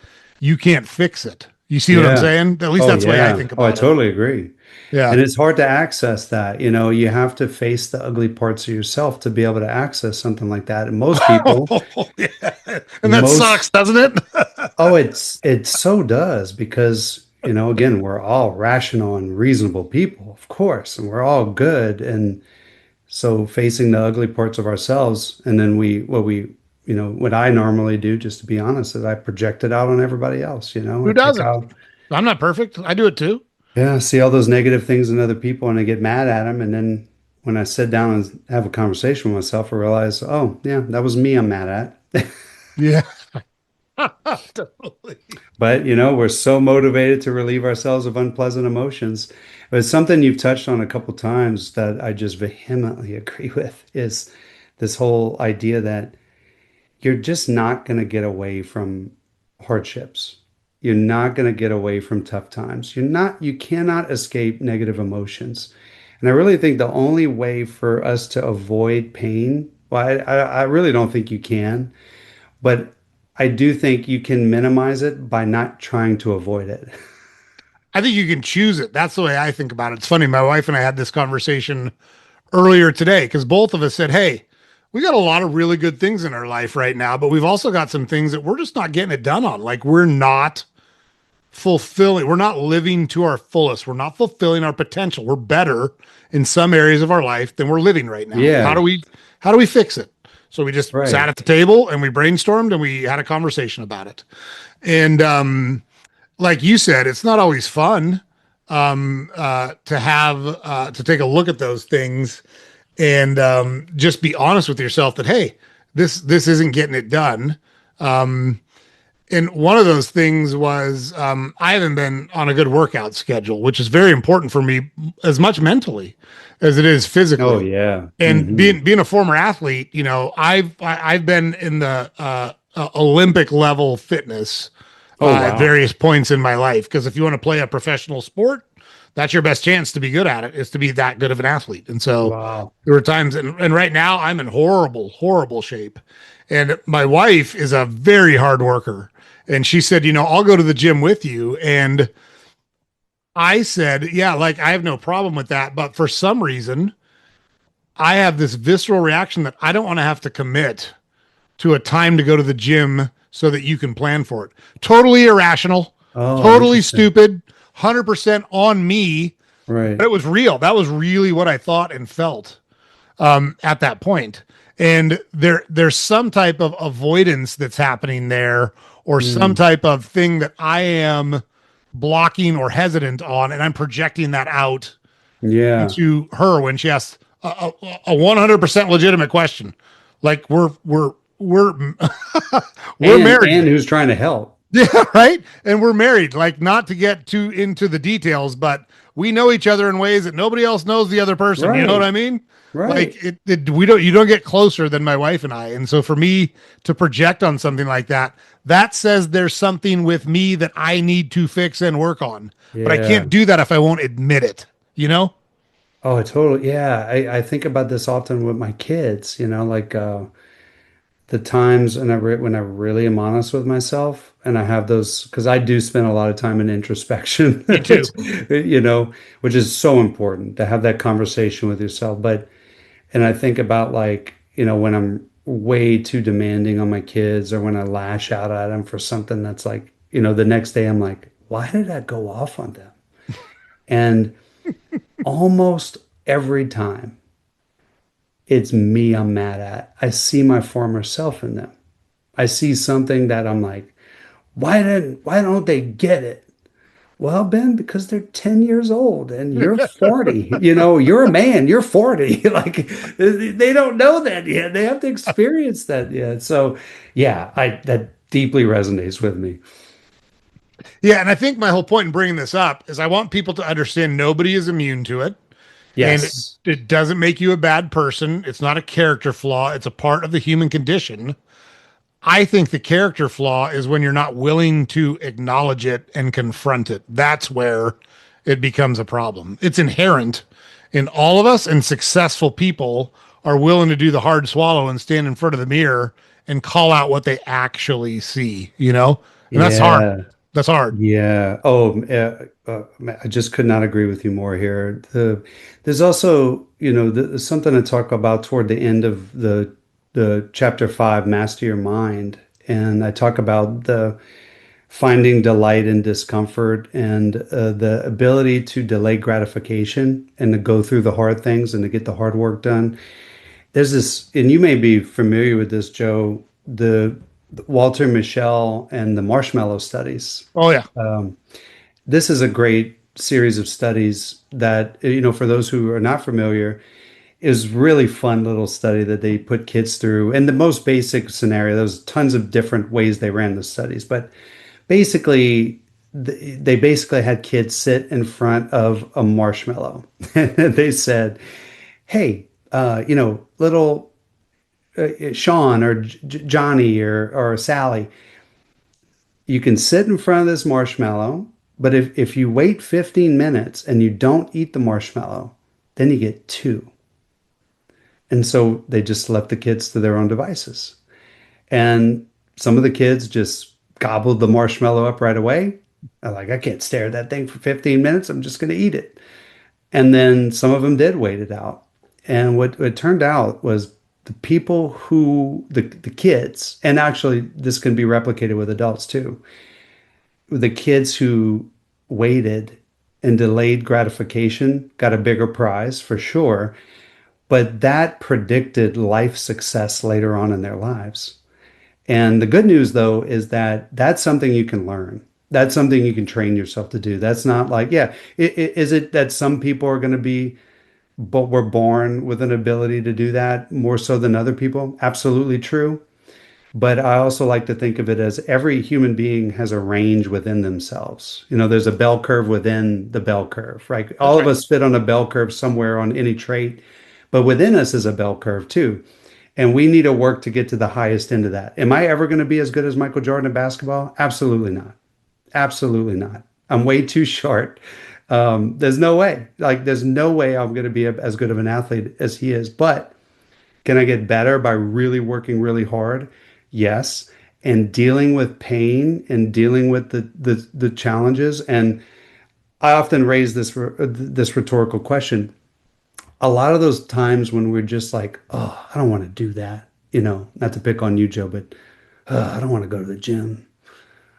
you can't fix it. You see what I'm Yeah. saying? At least Oh, that's the way I yeah. think Oh, I about it. totally agree. Yeah. And it's hard to access that. You know, you have to face the ugly parts of yourself to be able to access something like that. And most people, Yeah. And that sucks, most, doesn't it? oh, it so does because, you know, again, we're all rational and reasonable people, of course, and we're all good. And so facing the ugly parts of ourselves, and then what I normally do, just to be honest, is I project it out on everybody else. You know, I Who pick doesn't? out, I'm not perfect. I do it too. yeah, see all those negative things in other people and I get mad at them. And then when I sit down and have a conversation with myself, I realize, oh, yeah, that was me I'm mad at. Yeah. Totally. But, you know, we're so motivated to relieve ourselves of unpleasant emotions. But it's something you've touched on a couple times that I just vehemently agree with is this whole idea that you're just not going to get away from hardships. You're not going to get away from tough times. You cannot escape negative emotions. And I really think the only way for us to avoid pain, well, I really don't think you can, but I do think you can minimize it by not trying to avoid it. I think you can choose it. That's the way I think about it. It's funny. My wife and I had this conversation earlier today because both of us said, hey, we got a lot of really good things in our life right now, but we've also got some things that we're just not getting it done on. Like we're not fulfilling, we're not living to our fullest. We're not fulfilling our potential. We're better in some areas of our life than we're living right now. Yeah, How do we fix it? So we just sat right. at the table and we brainstormed and we had a conversation about it. And like you said, it's not always fun to have to take a look at those things and just be honest with yourself that hey, this isn't getting it done. And one of those things was I haven't been on a good workout schedule, which is very important for me, as much mentally as it is Oh, physically. yeah. And Hmm. being a former athlete, you know, I've been in the Olympic level fitness Oh, at wow. various points in my life. Because if you want to play a professional sport, that's your best chance to be good at it, is to be that good of an athlete. And so Wow. there were times, and right now I'm in horrible, horrible shape. And my wife is a very hard worker. And she said, you know, I'll go to the gym with you. And I said, yeah, like I have no problem with that. But for some reason, I have this visceral reaction that I don't want to have to commit to a time to go to the gym so that you can plan for it. Totally irrational, Oh, totally interesting. stupid, 100% on me, Right. but it was real. That was really what I thought and felt at that point. And there's some type of avoidance that's happening there, or some Mm. type of thing that I am blocking or hesitant on, and I'm projecting that out Yeah. into her when she asks a 100% legitimate question. Like we're we're And married. who's trying to help? Yeah, right. And we're married. Like not to get too into the details, but we know each other in ways that nobody else knows the other person. You know what Right. I mean? Right. Like we don't, you don't get closer than my wife and I. And so for me to project on something like that, that says there's something with me that I need to fix and work on. But I Yeah. can't do that if I won't admit it. You know? Oh, totally. Yeah. I think about this often with my kids, like the times when I really am honest with myself and I have those, because I do spend a lot of time in introspection, Me too. which is so important to have that conversation with yourself. And I think about like, when I'm way too demanding on my kids or when I lash out at them for something that's like, the next day I'm like, why did I go off on them? And almost every time it's me I'm mad at, I see my former self in them. I see something that I'm like, why don't they get it? Well, Ben, because they're 10 years old and you're 40. You're a man, you're 40. Like they don't know that yet. They have to experience that yet. So yeah, I that deeply resonates with me. Yeah, and I think my whole point in bringing this up is I want people to understand nobody is immune to it, and Yes. it doesn't make you a bad person. It's not a character flaw, it's a part of the human condition. I think the character flaw is when you're not willing to acknowledge it and confront it. That's where it becomes a problem. It's inherent in all of us, and successful people are willing to do the hard swallow and stand in front of the mirror and call out what they actually see, you know? And that's hard. Yeah. That's hard. Yeah. Oh, I just could not agree with you more here. There's also, something to talk about toward the end of the chapter 5, Master Your Mind, and I talk about the finding delight in discomfort and the ability to delay gratification and to go through the hard things and to get the hard work done. There's this, and you may be familiar with this, Joe, the Walter Mischel and the marshmallow studies. Oh, yeah. This is a great series of studies that, for those who are not familiar, is really fun little study that they put kids through. And the most basic scenario, there's tons of different ways they ran the studies, but basically, they basically had kids sit in front of a marshmallow. And they said, hey, little Sean or Johnny or Sally, you can sit in front of this marshmallow, but if you wait 15 minutes and you don't eat the marshmallow, then you get two. And so they just left the kids to their own devices. And some of the kids just gobbled the marshmallow up right away. I'm like, I can't stare at that thing for 15 minutes. I'm just going to eat it. And then some of them did wait it out. And what it turned out was the people the kids, and actually this can be replicated with adults too, the kids who waited and delayed gratification got a bigger prize for sure. But that predicted life success later on in their lives. And the good news, though, is that that's something you can learn. That's something you can train yourself to do. That's not like, yeah, is it that some people are going to be, but were born with an ability to do that more so than other people? Absolutely true. But I also like to think of it as every human being has a range within themselves. There's a bell curve within the bell curve, right? That's All of right. us fit on a bell curve somewhere on any trait, but within us is a bell curve too. And we need to work to get to the highest end of that. Am I ever going to be as good as Michael Jordan in basketball? Absolutely not. Absolutely not. I'm way too short. There's no way. Like, there's no way I'm going to be as good of an athlete as he is. But can I get better by really working really hard? Yes. And dealing with pain and dealing with the challenges. And I often raise this rhetorical question. A lot of those times when we're just like, oh, I don't want to do that. Not to pick on you, Joe, but I don't want to go to the gym.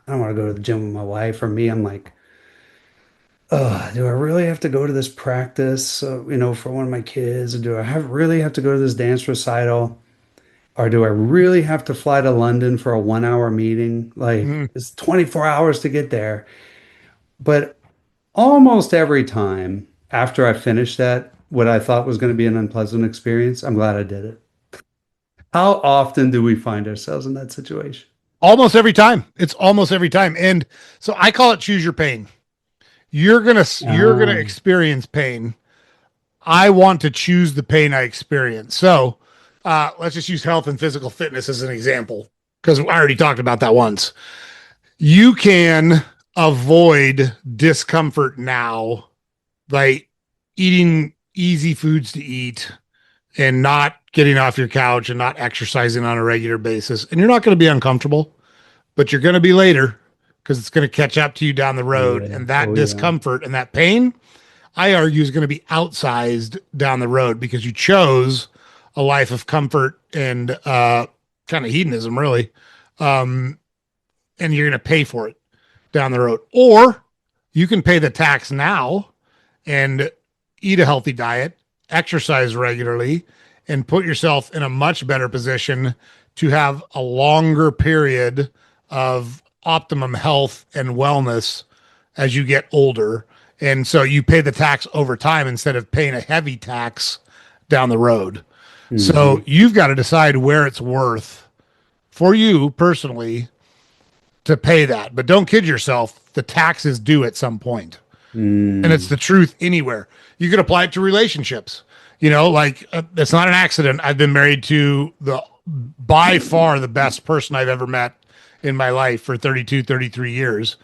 I don't want to go to the gym with my wife or me. I'm like, oh, do I really have to go to this practice, for one of my kids? Or do I really have to go to this dance recital? Or do I really have to fly to London for a 1 hour meeting? Like, Mhm. it's 24 hours to get there. But almost every time after I finished that, what I thought was going to be an unpleasant experience, I'm glad I did it. How often do we find ourselves in that situation? Almost every time. It's almost every time. And so I call it choose your pain. You're gonna Um, experience pain. I want to choose the pain I experience. So let's just use health and physical fitness as an example, because I already talked about that once. You can avoid discomfort now by easy foods to eat and not getting off your couch and not exercising on a regular basis. And you're not going to be uncomfortable, but you're going to be later because it's going to catch up to you down the road. Yeah. And that Oh, yeah. discomfort and that pain, I argue, is going to be outsized down the road because you chose a life of comfort and kind of hedonism, really. Um, and you're going to pay for it down the road. Or you can pay the tax now and eat a healthy diet, exercise regularly, and put yourself in a much better position to have a longer period of optimum health and wellness as you get older. And so you pay the tax over time instead of paying a heavy tax down the road. So Hmm. you've got to decide where it's worth for you personally to pay that. But don't kid yourself, the tax is due at some point. And it's Mm. the truth anywhere. You could apply it to relationships. It's not an accident. I've been married to the by far the best person I've ever met in my life for 32, 33 years.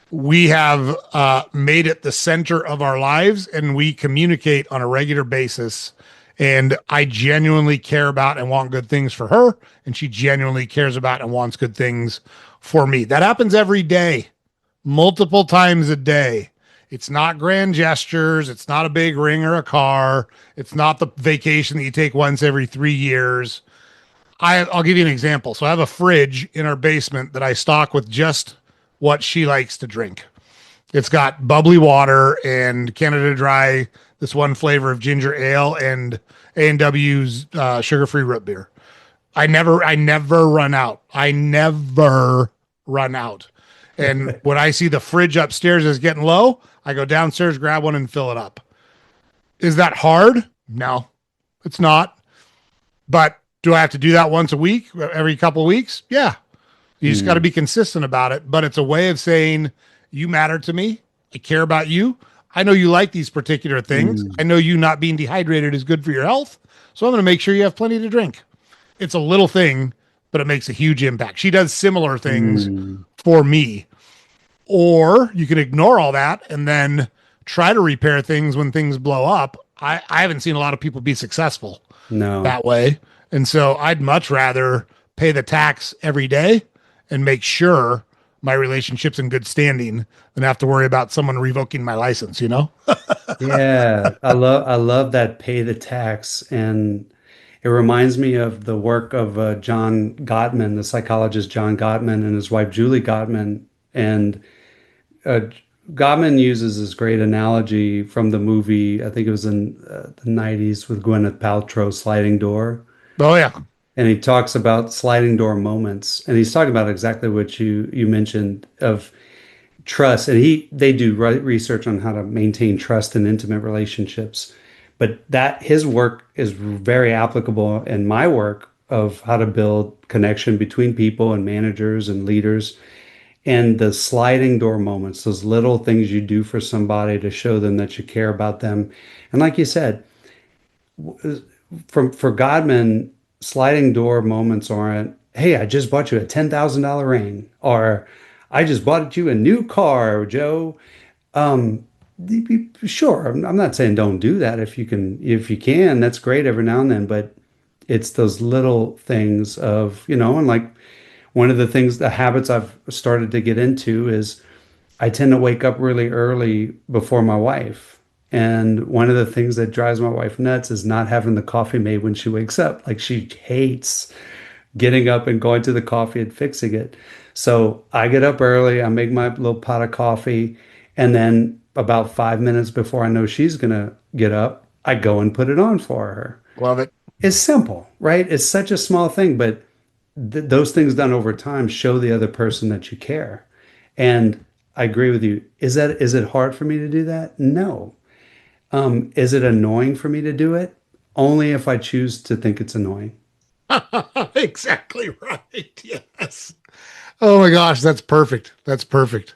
We have made it the center of our lives and we communicate on a regular basis. And I genuinely care about and want good things for her. And she genuinely cares about and wants good things for me. That happens every day, multiple times a day. It's not grand gestures. It's not a big ring or a car. It's not the vacation that you take once every 3 years. I'll give you an example. So I have a fridge in our basement that I stock with just what she likes to drink. It's got bubbly water and Canada Dry, this one flavor of ginger ale, and A&W's sugar-free root beer. I never run out. I never run out. And when I see the fridge upstairs is getting low, I go downstairs, grab one, and fill it up. Is that hard? No, it's not. But do I have to do that once a week, every couple of weeks? Yeah. You just got to Mm. be consistent about it. But it's a way of saying, you matter to me. I care about you. I know you like these particular things. Mm. I know you not being dehydrated is good for your health. So I'm going to make sure you have plenty to drink. It's a little thing, but it makes a huge impact. She does similar things Mm. for me. Or you can ignore all that and then try to repair things when things blow up. I haven't seen a lot of people be successful No. that way. And so I'd much rather pay the tax every day and make sure my relationship's in good standing than have to worry about someone revoking my license, you know? Yeah, I love that pay the tax, and it reminds me of the work of John Gottman, the psychologist John Gottman, and his wife Julie Gottman. And uh, Gottman uses this great analogy from the movie, I think it was in the 90s with Gwyneth Paltrow, Sliding Door. Oh yeah. And he talks about sliding door moments, and he's talking about exactly what you mentioned of trust. And they do research on how to maintain trust in intimate relationships, but that his work is very applicable in my work of how to build connection between people and managers and leaders. And the sliding door moments, those little things you do for somebody to show them that you care about them. And like you said, for Godman, sliding door moments aren't, hey, I just bought you a $10,000 ring, or I just bought you a new car, Joe. Um, sure, I'm not saying don't do that if you can, that's great every now and then, but it's those little things of, and like one of the things, the habits I've started to get into is I tend to wake up really early before my wife. And one of the things that drives my wife nuts is not having the coffee made when she wakes up. Like she hates getting up and going to the coffee and fixing it. So I get up early, I make my little pot of coffee, and then about 5 minutes before I know she's going to get up, I go and put it on for her. Love it. It's simple, right? It's such a small thing, but those things done over time show the other person that you care. And I agree with you. Is it hard for me to do that? No. Is it annoying for me to do it? Only if I choose to think it's annoying. Exactly right. Yes. Oh my gosh, that's perfect. That's perfect.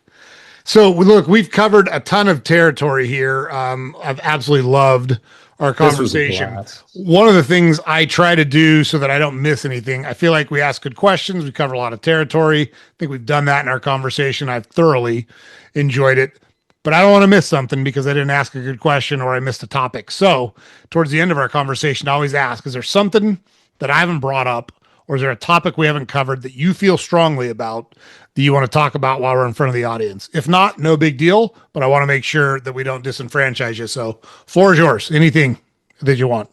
So look, we've covered a ton of territory here. I've absolutely loved our This was a conversation. blast. One of the things I try to do so that I don't miss anything, I feel like we ask good questions. We cover a lot of territory. I think we've done that in our conversation. I've thoroughly enjoyed it. but I don't want to miss something because I didn't ask a good question or I missed a topic. So, towards the end of our conversation, I always ask, is there something that I haven't brought up, or is there a topic we haven't covered that you feel strongly about that you want to talk about while we're in front of the audience? If not, no big deal, but I want to make sure that we don't disenfranchise you. So, floor is yours. Anything that you want.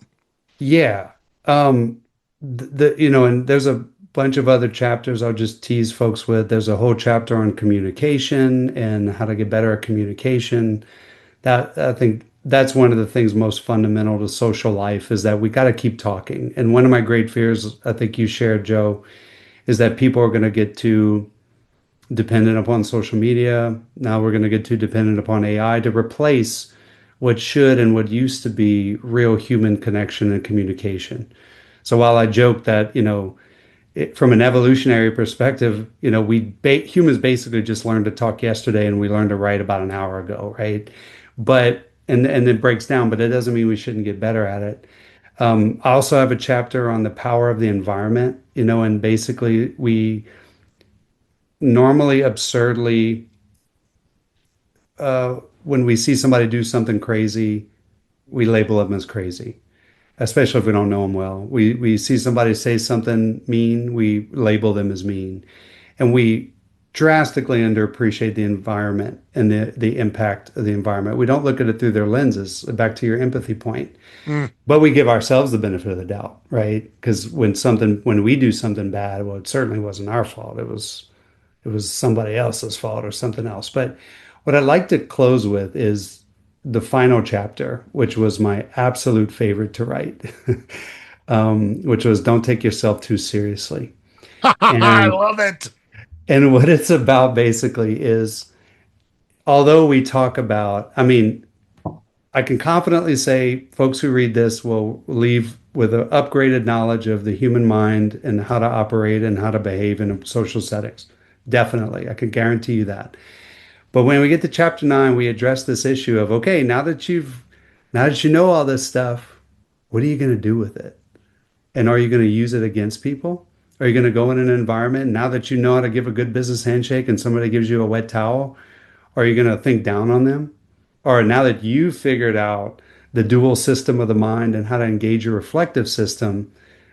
Yeah. And there's a bunch of other chapters I'll just tease folks with. There's a whole chapter on communication and how to get better at communication. That I think that's one of the things most fundamental to social life is that we got to keep talking. And one of my great fears, I think you shared, Joe, is that people are going to get too dependent upon social media. Now we're going to get too dependent upon AI to replace what should and what used to be real human connection and communication. So while I joke that, from an evolutionary perspective, humans basically just learned to talk yesterday and we learned to write about an hour ago, right? But and it breaks down, but it doesn't mean we shouldn't get better at it. I also have a chapter on the power of the environment, and basically we normally absurdly when we see somebody do something crazy, we label them as crazy, especially if we don't know them well. We see somebody say something mean, we label them as mean, and we drastically underappreciate the environment and the impact of the environment. We don't look at it through their lenses. Back to your empathy point, Mm, but we give ourselves the benefit of the doubt, right? Because when we do something bad, well, it certainly wasn't our fault. It was somebody else's fault or something else. But what I'd like to close with is the final chapter, which was my absolute favorite to write, which was "Don't take yourself too seriously." I And love it. and what it's about basically is, although we talk about, I mean, I can confidently say folks who read this will leave with an upgraded knowledge of the human mind and how to operate and how to behave in social settings. Definitely. I can guarantee you that. But when we get to chapter 9, we address this issue of, okay, now that you know all this stuff, what are you going to do with it? And are you going to use it against people? Are you going to go in an environment now that you know how to give a good business handshake and somebody gives you a wet towel? Are you going to think down on them? Or now that you've figured out the dual system of the mind and how to engage your reflective system,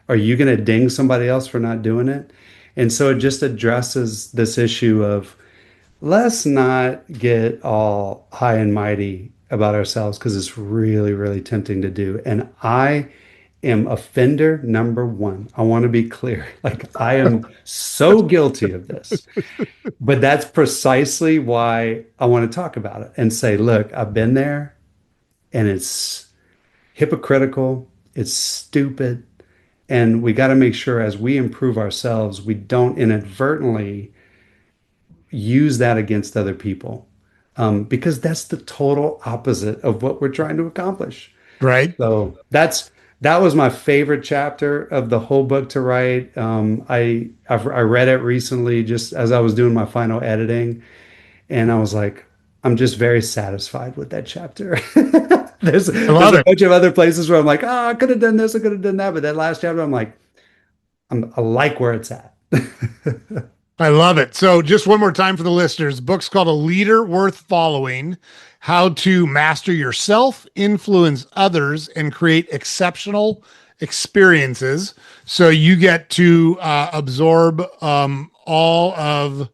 are you going to ding somebody else for not doing it? And so it just addresses this issue of let's not get all high and mighty about ourselves because it's really, really tempting to do. And I am offender number one. I want to be clear. Like, I am so guilty of this. But that's precisely why I want to talk about it and say, look, I've been there and it's hypocritical, it's stupid. And we got to make sure as we improve ourselves, we don't inadvertently use that against other people, because that's the total opposite of what we're trying to accomplish. Right. So that was my favorite chapter of the whole book to write. I read it recently just as I was doing my final editing, and I was like, I'm just very satisfied with that chapter. I There's love a it. bunch of other places where I'm like, I could have done this, I could have done that, but that last chapter, I'm like, I like where it's at. I love it. So, just one more time for the listeners. The book's called A Leader Worth Following: How to Master Yourself, Influence Others, and Create Exceptional Experiences. So, you get to absorb all of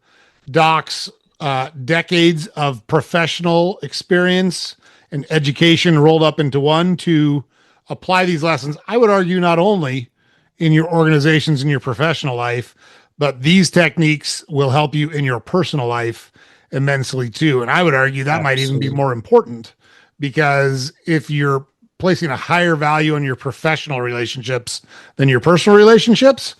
Doc's decades of professional experience and education rolled up into one to apply these lessons. I would argue not only in your organizations in your professional life, but these techniques will help you in your personal life immensely too. And I would argue that might even be Absolutely. more important because if you're placing a higher value on your professional relationships than your personal relationships,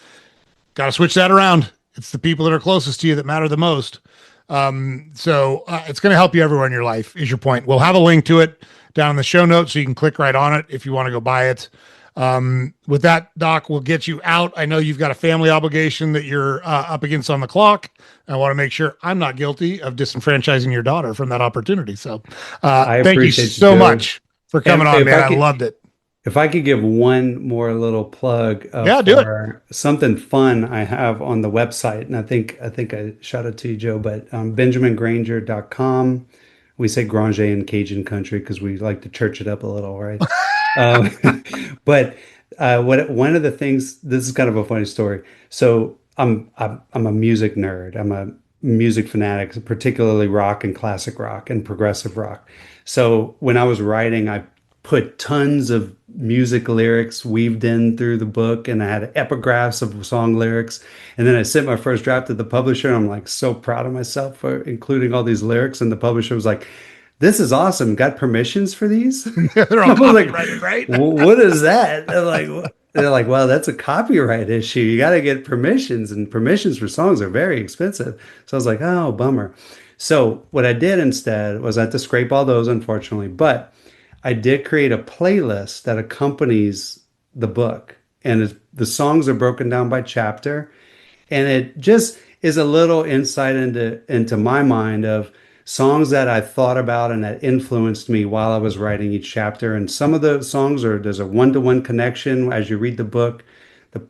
got to switch that around. It's the people that are closest to you that matter the most. So it's going to help you everywhere in your life, is your point. We'll have a link to it down in the show notes so you can click right on it if you want to go buy it. With that, Doc, we'll get you out. I know you've got a family obligation that you're up against on the clock. I want to make sure I'm not guilty of disenfranchising your daughter from that opportunity. So I thank you appreciate you, so Joe. much for coming And on, man. I loved it. if I could give one more little plug Yeah, do it. for something fun I have on the website, and I think I shot it to you, Joe, but benjamingranger.com. We say Granger in Cajun country because we like to church it up a little, right? Um, but what one of the things, this is kind of a funny story. So I'm a music nerd. I'm a music fanatic, particularly rock and classic rock and progressive rock. So when I was writing, I put tons of music lyrics weaved in through the book, and I had epigraphs of song lyrics. And then I sent my first draft to the publisher. And I'm like so proud of myself for including all these lyrics. And the publisher was like, "This is awesome. Got permissions for these?" They're all I was like, copyrighted, right? What is that?" They're like, "Well, that's a copyright issue. You got to get permissions, and permissions for songs are very expensive." So I was like, "Oh, bummer." So what I did instead was I had to scrape all those, unfortunately, but I did create a playlist that accompanies the book, and the songs are broken down by chapter, and it just is a little insight into my mind of songs that I thought about and that influenced me while I was writing each chapter. And some of the songs there's a one-to-one connection as you read the book.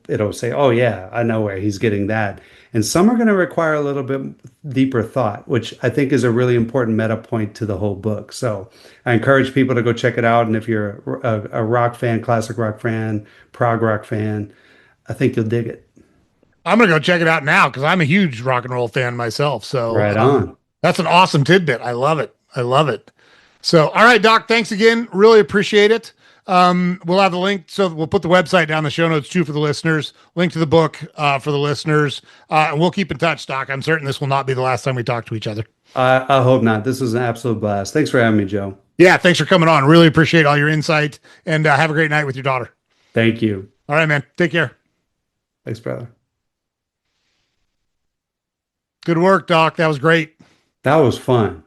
It'll say, "Oh yeah, I know where he's getting that." And some are going to require a little bit deeper thought, which I think is a really important meta point to the whole book. So I encourage people to go check it out. And if you're a rock fan, classic rock fan, prog rock fan, I think you'll dig it. I'm gonna go check it out now because I'm a huge rock and roll fan myself. So Right on. that's an awesome tidbit. I love it. I love it. So, all right, Doc, thanks again. Really appreciate it. We'll have the link. So we'll put the website down in the show notes too for the listeners, link to the book for the listeners. And we'll keep in touch, Doc. I'm certain this will not be the last time we talk to each other. I hope not. This was an absolute blast. Thanks for having me, Joe. Yeah, thanks for coming on. Really appreciate all your insight and have a great night with your daughter. Thank you. All right, man. Take care. Thanks, brother. Good work, Doc. That was great. That was fun.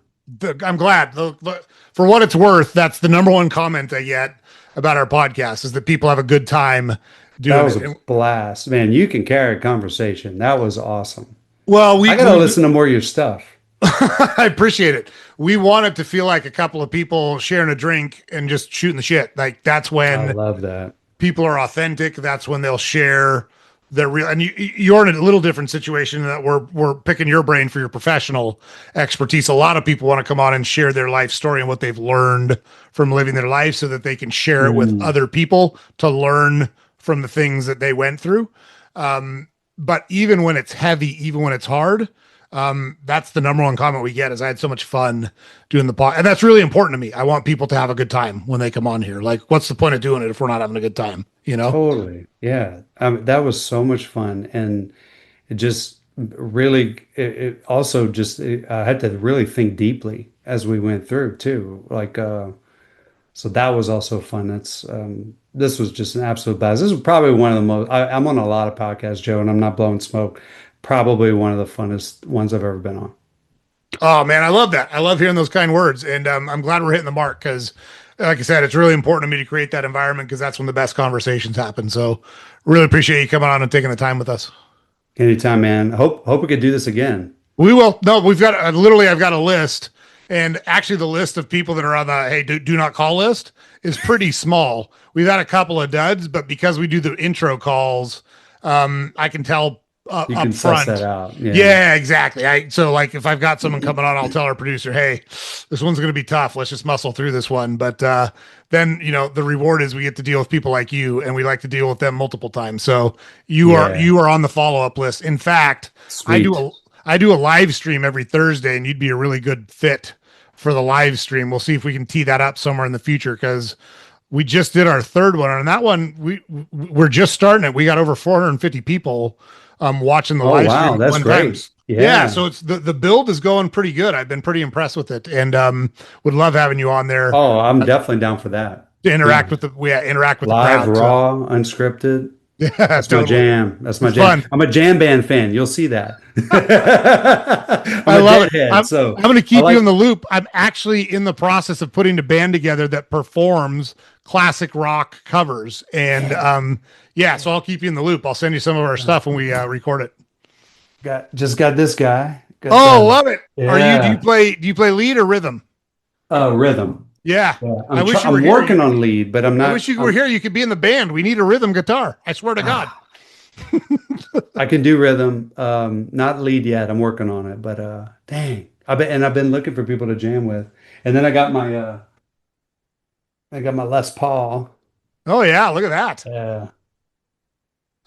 I'm glad. For what it's worth, that's the number one comment I get about our podcast is that people have a good time doing That was it. a blast. Man, you can carry a conversation. That was awesome. Well, I gotta listen to more of your stuff. I appreciate it. We want it to feel like a couple of people sharing a drink and just shooting the shit. Like that's I when love that. people are authentic. That's when they'll share their real. And you're in a little different situation in that we're picking your brain for your professional expertise. A lot of people want to come on and share their life story and what they've learned from living their life, so that they can share it with other people to learn from the things that they went through. But even when it's heavy, even when it's hard, that's the number one comment we get is I had so much fun doing the pod. And that's really important to me. I want people to have a good time when they come on here. Like, what's the point of doing it if we're not having a good time? You know? Totally. Yeah. That was so much fun. And it just really, it also just, I had to really think deeply as we went through too. So that was also fun. This was just an absolute blast. This was probably one of the most, I'm on a lot of podcasts, Joe, and I'm not blowing smoke. Probably one of the funnest ones I've ever been on. Oh man, I love that. I love hearing those kind words. And I'm glad we're hitting the mark because, like I said, it's really important to me to create that environment because that's when the best conversations happen. So really appreciate you coming on and taking the time with us. Anytime, man. Hope we could do this again. We will. No, we've got literally, I've got a list. And actually, the list of people that are on the hey, do not call list is pretty small. We've had a couple of duds, but because we do the intro calls, I can tell You up can front. suss that out. Yeah, exactly. So like if I've got someone coming on, I'll tell our producer, hey, this one's going to be tough. Let's just muscle through this one. But then, the reward is we get to deal with people like you, and we like to deal with them multiple times. So you are on the follow-up list. In fact, Sweet. I do a live stream every Thursday, and you'd be a really good fit for the live stream. We'll see if we can tee that up somewhere in the future because we just did our third one. And that one, we're just starting it. We got over 450 people watching the live stream. Wow, that's great. Time. Yeah. So it's the build is going pretty good. I've been pretty impressed with it, and would love having you on there Oh, I'm definitely down for that. to interact with interact with Live, the crowd. raw, unscripted. Yeah, That's my jam. That's my jam. fun. I'm a jam band fan. You'll see that. I love it. Deadhead, I'm going to keep I you in the loop. I'm actually in the process of putting a band together that performs classic rock covers, and so I'll keep you in the loop. I'll send you some of our stuff when we record it. just got this guy. Love it. Yeah. Do you play lead or rhythm? Rhythm. Yeah. Yeah. I wish you were I'm here. working on lead, but I'm not. I wish you were here. You could be in the band. We need a rhythm guitar. I swear to God. I can do rhythm. Not lead yet. I'm working on it, but dang. I've been looking for people to jam with. And then I got my Les Paul. Oh yeah, look at that. Yeah.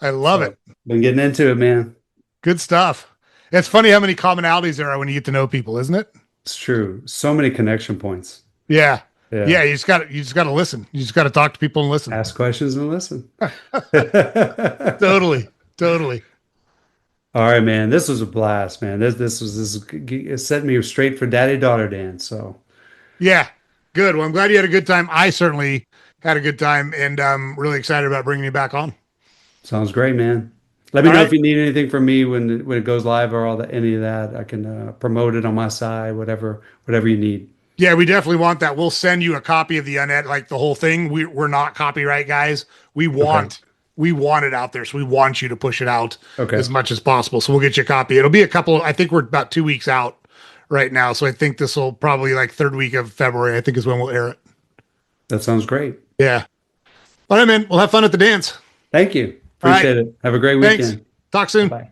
I love it. So been getting into it, man. Good stuff. It's funny how many commonalities there are when you get to know people, isn't it? It's true. So many connection points. Yeah. Yeah. Yeah, you just got to listen. You just got to talk to people and listen. Ask questions and listen. Totally. Totally. All right, man. This was a blast, man. It set me straight for daddy daughter dance. So Yeah. Good. Well, I'm glad you had a good time. I certainly had a good time and I'm really excited about bringing you back on. sounds great, man. Let me All know right. if you need anything from me when it goes live or any of that. I can promote it on my side, whatever you need. Yeah, we definitely want that. We'll send you a copy of the uned, like the whole thing. We're not copyright guys. We Okay. want we want it out there. So we want you to push it out Okay. as much as possible. So we'll get you a copy. It'll be I think we're about 2 weeks out right now. So I think this will probably like third week of February, I think is when we'll air it. That sounds great. Yeah. All right, man. We'll have fun at the dance. Thank you. All right. Appreciate it. Have a great Thanks. weekend. Talk soon. Bye.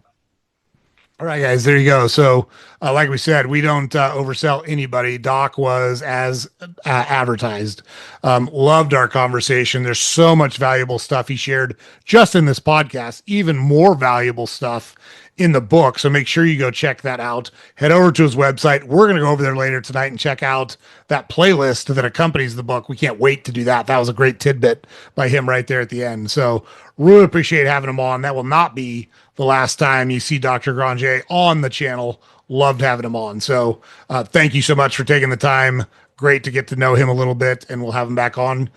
All right, guys, there you go. So, like we said, we don't oversell anybody. Doc was as advertised. Loved our conversation. There's so much valuable stuff he shared just in this podcast, even more valuable stuff in the book. So make sure you go check that out. Head over to his website. We're going to go over there later tonight and check out that playlist that accompanies the book. We can't wait to do that. That was a great tidbit by him right there at the end. So really appreciate having him on. That will not be the last time you see Dr. Granger on the channel. Loved having him on. So thank you so much for taking the time. Great to get to know him a little bit, and we'll have him back on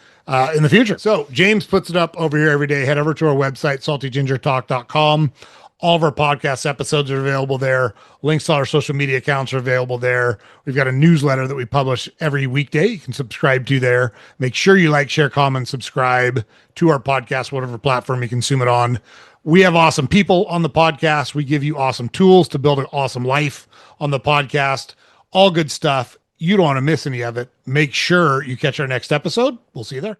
in the future. So James puts it up over here every day. Head over to our website, saltygingertalk.com. All of our podcast episodes are available there. Links to our social media accounts are available there. We've got a newsletter that we publish every weekday. You can subscribe to there. Make sure you like, share, comment, subscribe to our podcast, whatever platform you consume it on. We have awesome people on the podcast. We give you awesome tools to build an awesome life on the podcast. All good stuff. You don't want to miss any of it. Make sure you catch our next episode. We'll see you there.